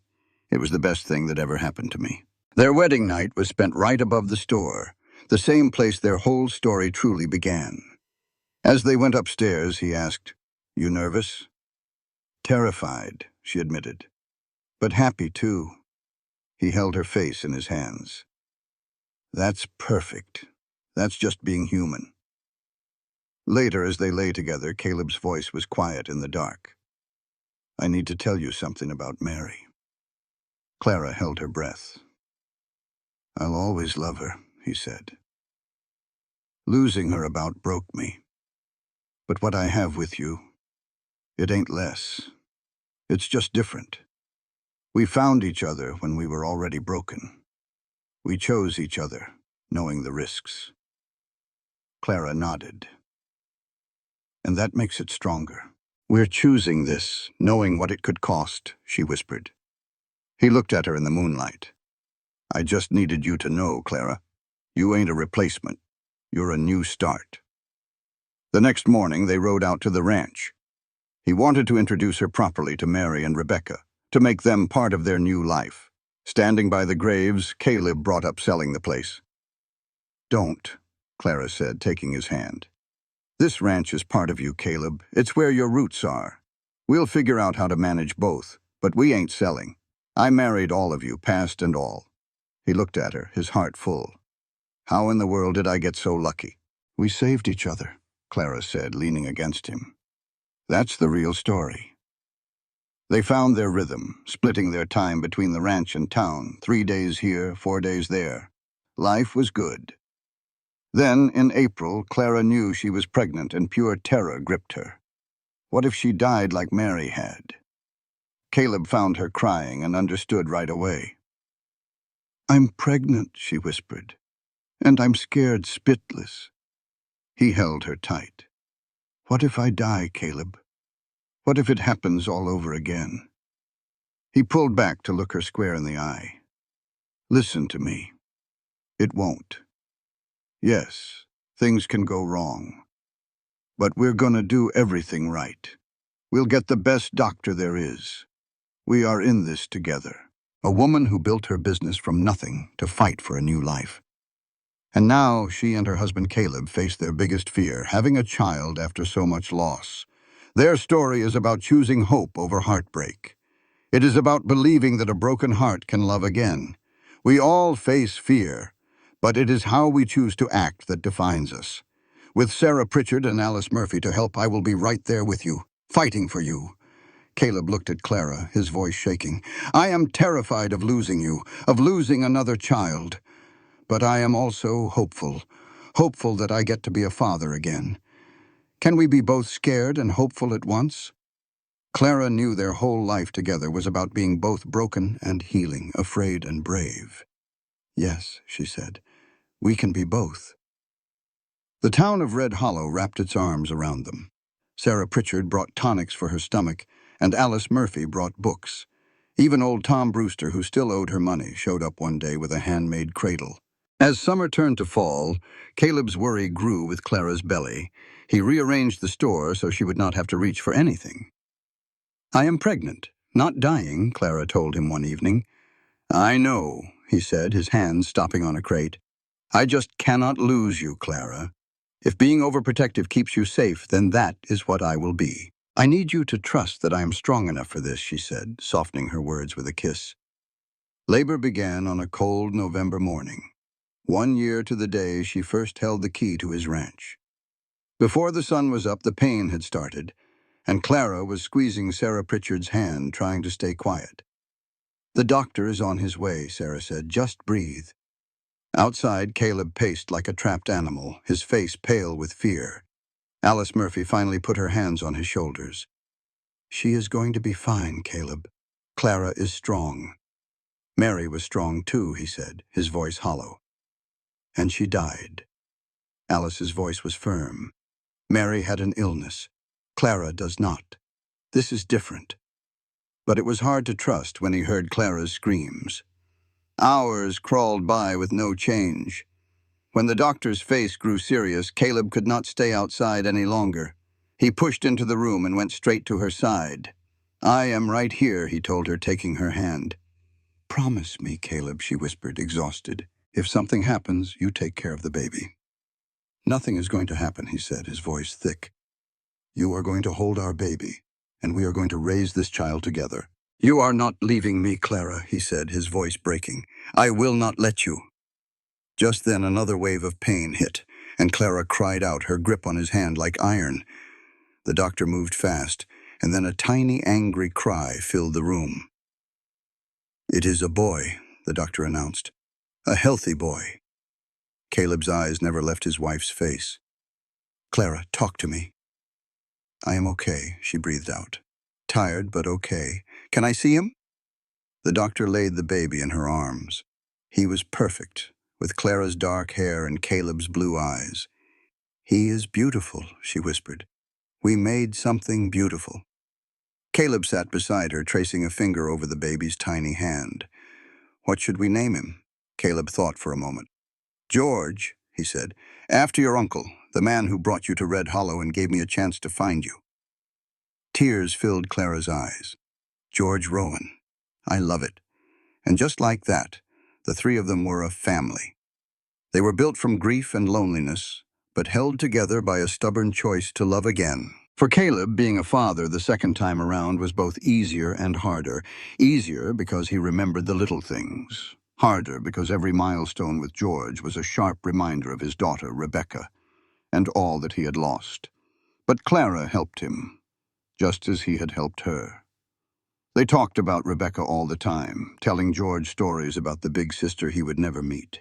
"It was the best thing that ever happened to me." Their wedding night was spent right above the store, the same place their whole story truly began. As they went upstairs, he asked, "You nervous?" "Terrified," she admitted. "But happy, too." He held her face in his hands. "That's perfect. That's just being human." Later, as they lay together, Caleb's voice was quiet in the dark. "I need to tell you something about Mary." Clara held her breath. "I'll always love her," he said. "Losing her about broke me. But what I have with you, it ain't less. It's just different. We found each other when we were already broken. We chose each other, knowing the risks." Clara nodded. "And that makes it stronger. We're choosing this, knowing what it could cost," she whispered. He looked at her in the moonlight. "I just needed you to know, Clara. You ain't a replacement. You're a new start." The next morning, they rode out to the ranch. He wanted to introduce her properly to Mary and Rebecca, to make them part of their new life. Standing by the graves, Caleb brought up selling the place. "Don't," Clara said, taking his hand. "This ranch is part of you, Caleb. It's where your roots are. We'll figure out how to manage both, but we ain't selling. I married all of you, past and all." He looked at her, his heart full. "How in the world did I get so lucky?" "We saved each other," Clara said, leaning against him. "That's the real story." They found their rhythm, splitting their time between the ranch and town, 3 days here, 4 days there. Life was good. Then, in April, Clara knew she was pregnant and pure terror gripped her. What if she died like Mary had? Caleb found her crying and understood right away. "I'm pregnant," she whispered, "and I'm scared spitless." He held her tight. "What if I die, Caleb? What if it happens all over again?" He pulled back to look her square in the eye. "Listen to me. It won't. Yes, things can go wrong. But we're gonna do everything right. We'll get the best doctor there is. We are in this together." A woman who built her business from nothing to fight for a new life. And now she and her husband Caleb face their biggest fear, having a child after so much loss. Their story is about choosing hope over heartbreak. It is about believing that a broken heart can love again. We all face fear, but it is how we choose to act that defines us. With Sarah Pritchard and Alice Murphy to help, I will be right there with you, fighting for you. Caleb looked at Clara, his voice shaking. "I am terrified of losing you, of losing another child. But I am also hopeful, hopeful that I get to be a father again. Can we be both scared and hopeful at once?" Clara knew their whole life together was about being both broken and healing, afraid and brave. "Yes," she said, "we can be both." The town of Red Hollow wrapped its arms around them. Sarah Pritchard brought tonics for her stomach, and Alice Murphy brought books. Even old Tom Brewster, who still owed her money, showed up one day with a handmade cradle. As summer turned to fall, Caleb's worry grew with Clara's belly. He rearranged the store so she would not have to reach for anything. "I am pregnant, not dying," Clara told him one evening. "I know," he said, his hands stopping on a crate. "I just cannot lose you, Clara. If being overprotective keeps you safe, then that is what I will be. I need you to trust that I am strong enough for this," she said, softening her words with a kiss. Labor began on a cold November morning. 1 year to the day she first held the key to his ranch. Before the sun was up, the pain had started, and Clara was squeezing Sarah Pritchard's hand, trying to stay quiet. "The doctor is on his way," Sarah said. "Just breathe." Outside, Caleb paced like a trapped animal, his face pale with fear. Alice Murphy finally put her hands on his shoulders. "She is going to be fine, Caleb. Clara is strong." "Mary was strong too," he said, his voice hollow. "And she died." Alice's voice was firm. "Mary had an illness. Clara does not. This is different." But it was hard to trust when he heard Clara's screams. Hours crawled by with no change. When the doctor's face grew serious, Caleb could not stay outside any longer. He pushed into the room and went straight to her side. "I am right here," he told her, taking her hand. "Promise me, Caleb," she whispered, exhausted. "If something happens, you take care of the baby." "Nothing is going to happen," he said, his voice thick. "You are going to hold our baby, and we are going to raise this child together." "You are not leaving me, Clara," he said, his voice breaking. "I will not let you." Just then another wave of pain hit, and Clara cried out, her grip on his hand like iron. The doctor moved fast, and then a tiny, angry cry filled the room. "It is a boy," the doctor announced. "A healthy boy." Caleb's eyes never left his wife's face. "Clara, talk to me." "I am okay," she breathed out. "Tired, but okay. Can I see him?" The doctor laid the baby in her arms. He was perfect, with Clara's dark hair and Caleb's blue eyes. "He is beautiful," she whispered. "We made something beautiful." Caleb sat beside her, tracing a finger over the baby's tiny hand. "What should we name him?" Caleb thought for a moment. "George," he said, "after your uncle, the man who brought you to Red Hollow and gave me a chance to find you." Tears filled Clara's eyes. "George Rowan. I love it." And just like that, the three of them were a family. They were built from grief and loneliness, but held together by a stubborn choice to love again. For Caleb, being a father the second time around was both easier and harder. Easier because he remembered the little things. Harder because every milestone with George was a sharp reminder of his daughter, Rebecca, and all that he had lost. But Clara helped him, just as he had helped her. They talked about Rebecca all the time, telling George stories about the big sister he would never meet.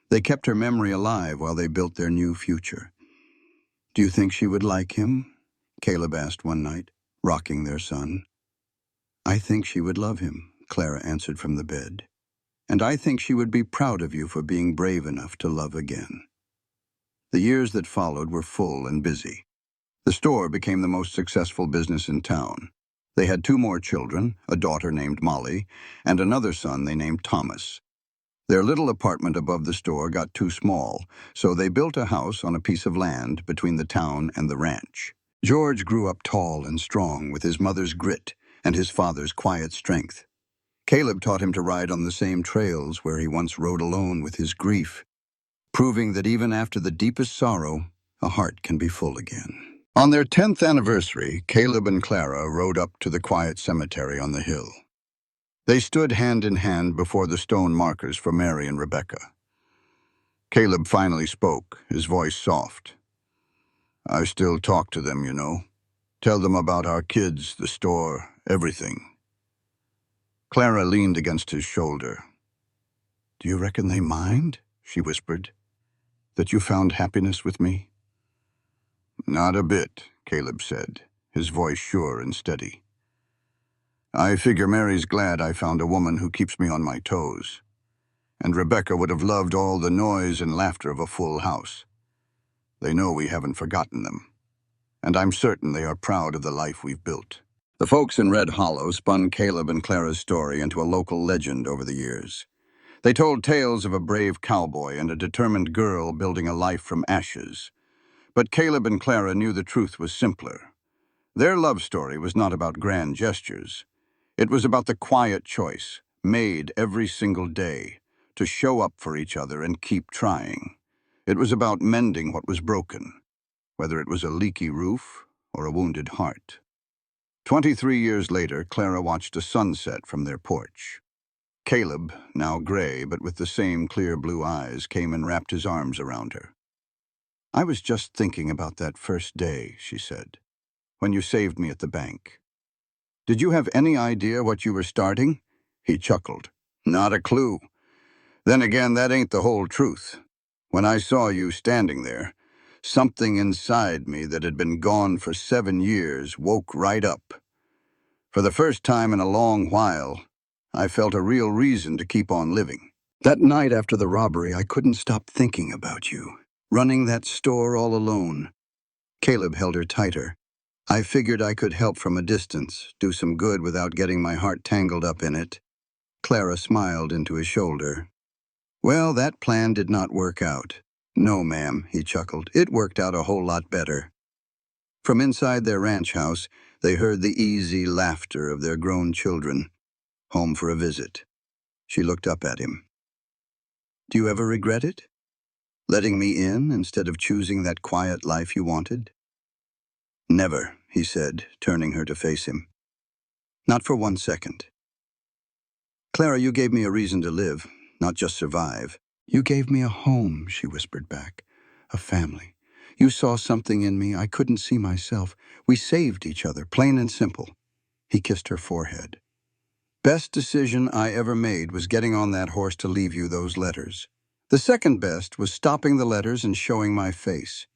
They kept her memory alive while they built their new future. "Do you think she would like him?" Caleb asked one night, rocking their son. "I think she would love him," Clara answered from the bed. "And I think she would be proud of you for being brave enough to love again." The years that followed were full and busy. The store became the most successful business in town. They had 2 more children, a daughter named Molly, and another son they named Thomas. Their little apartment above the store got too small, so they built a house on a piece of land between the town and the ranch. George grew up tall and strong with his mother's grit and his father's quiet strength. Caleb taught him to ride on the same trails where he once rode alone with his grief, proving that even after the deepest sorrow, a heart can be full again. On their 10th anniversary, Caleb and Clara rode up to the quiet cemetery on the hill. They stood hand in hand before the stone markers for Mary and Rebecca. Caleb finally spoke, his voice soft. "I still talk to them, you know. Tell them about our kids, the store, everything. Clara leaned against his shoulder. "Do you reckon they mind?" she whispered. "That you found happiness with me?" "Not a bit," Caleb said, his voice sure and steady. "I figure Mary's glad I found a woman who keeps me on my toes. And Rebecca would have loved all the noise and laughter of a full house. They know we haven't forgotten them. And I'm certain they are proud of the life we've built." The folks in Red Hollow spun Caleb and Clara's story into a local legend over the years. They told tales of a brave cowboy and a determined girl building a life from ashes. But Caleb and Clara knew the truth was simpler. Their love story was not about grand gestures. It was about the quiet choice, made every single day, to show up for each other and keep trying. It was about mending what was broken, whether it was a leaky roof or a wounded heart. 23 years later, Clara watched a sunset from their porch. Caleb, now gray but with the same clear blue eyes, came and wrapped his arms around her. "I was just thinking about that first day," she said, "when you saved me at the bank. Did you have any idea what you were starting?" He chuckled. "Not a clue. Then again, that ain't the whole truth. When I saw you standing there, something inside me that had been gone for 7 years woke right up. For the first time in a long while, I felt a real reason to keep on living. That night after the robbery, I couldn't stop thinking about you, running that store all alone." Caleb held her tighter. "I figured I could help from a distance, do some good without getting my heart tangled up in it." Clara smiled into his shoulder. "Well, that plan did not work out." "No, ma'am," he chuckled. "It worked out a whole lot better." From inside their ranch house, they heard the easy laughter of their grown children, home for a visit. She looked up at him. "Do you ever regret it? Letting me in instead of choosing that quiet life you wanted?" "Never," he said, turning her to face him. "Not for 1 second. Clara, you gave me a reason to live, not just survive. You gave me a home," she whispered back. "A family. You saw something in me I couldn't see myself. We saved each other, plain and simple." He kissed her forehead. "Best decision I ever made was getting on that horse to leave you those letters. The second best was stopping the letters and showing my face.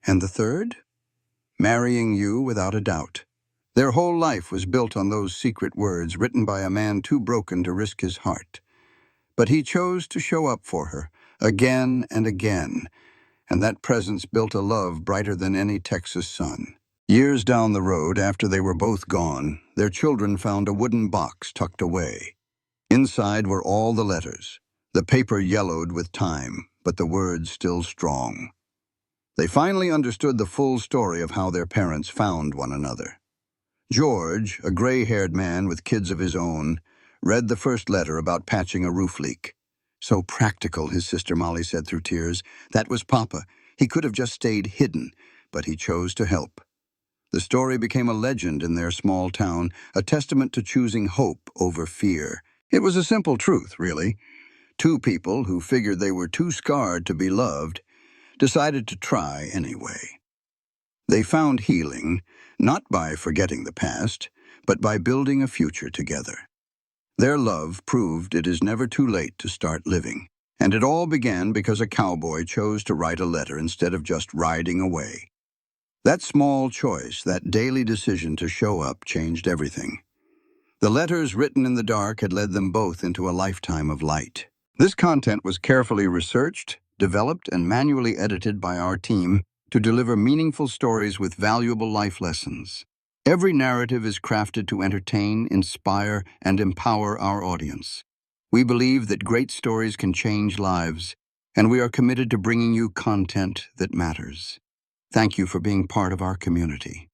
And the third? Marrying you without a doubt." Their whole life was built on those secret words written by a man too broken to risk his heart. But he chose to show up for her, again and again, and that presence built a love brighter than any Texas sun. Years down the road, after they were both gone, their children found a wooden box tucked away. Inside were all the letters, the paper yellowed with time, but the words still strong. They finally understood the full story of how their parents found one another. George, a gray-haired man with kids of his own, read the first letter about patching a roof leak. "So practical," his sister Molly said through tears. "That was Papa. He could have just stayed hidden, but he chose to help." The story became a legend in their small town, a testament to choosing hope over fear. It was a simple truth, really. Two people who figured they were too scarred to be loved decided to try anyway. They found healing, not by forgetting the past, but by building a future together. Their love proved it is never too late to start living. And it all began because a cowboy chose to write a letter instead of just riding away. That small choice, that daily decision to show up, changed everything. The letters written in the dark had led them both into a lifetime of light. This content was carefully researched, developed, and manually edited by our team to deliver meaningful stories with valuable life lessons. Every narrative is crafted to entertain, inspire, and empower our audience. We believe that great stories can change lives, and we are committed to bringing you content that matters. Thank you for being part of our community.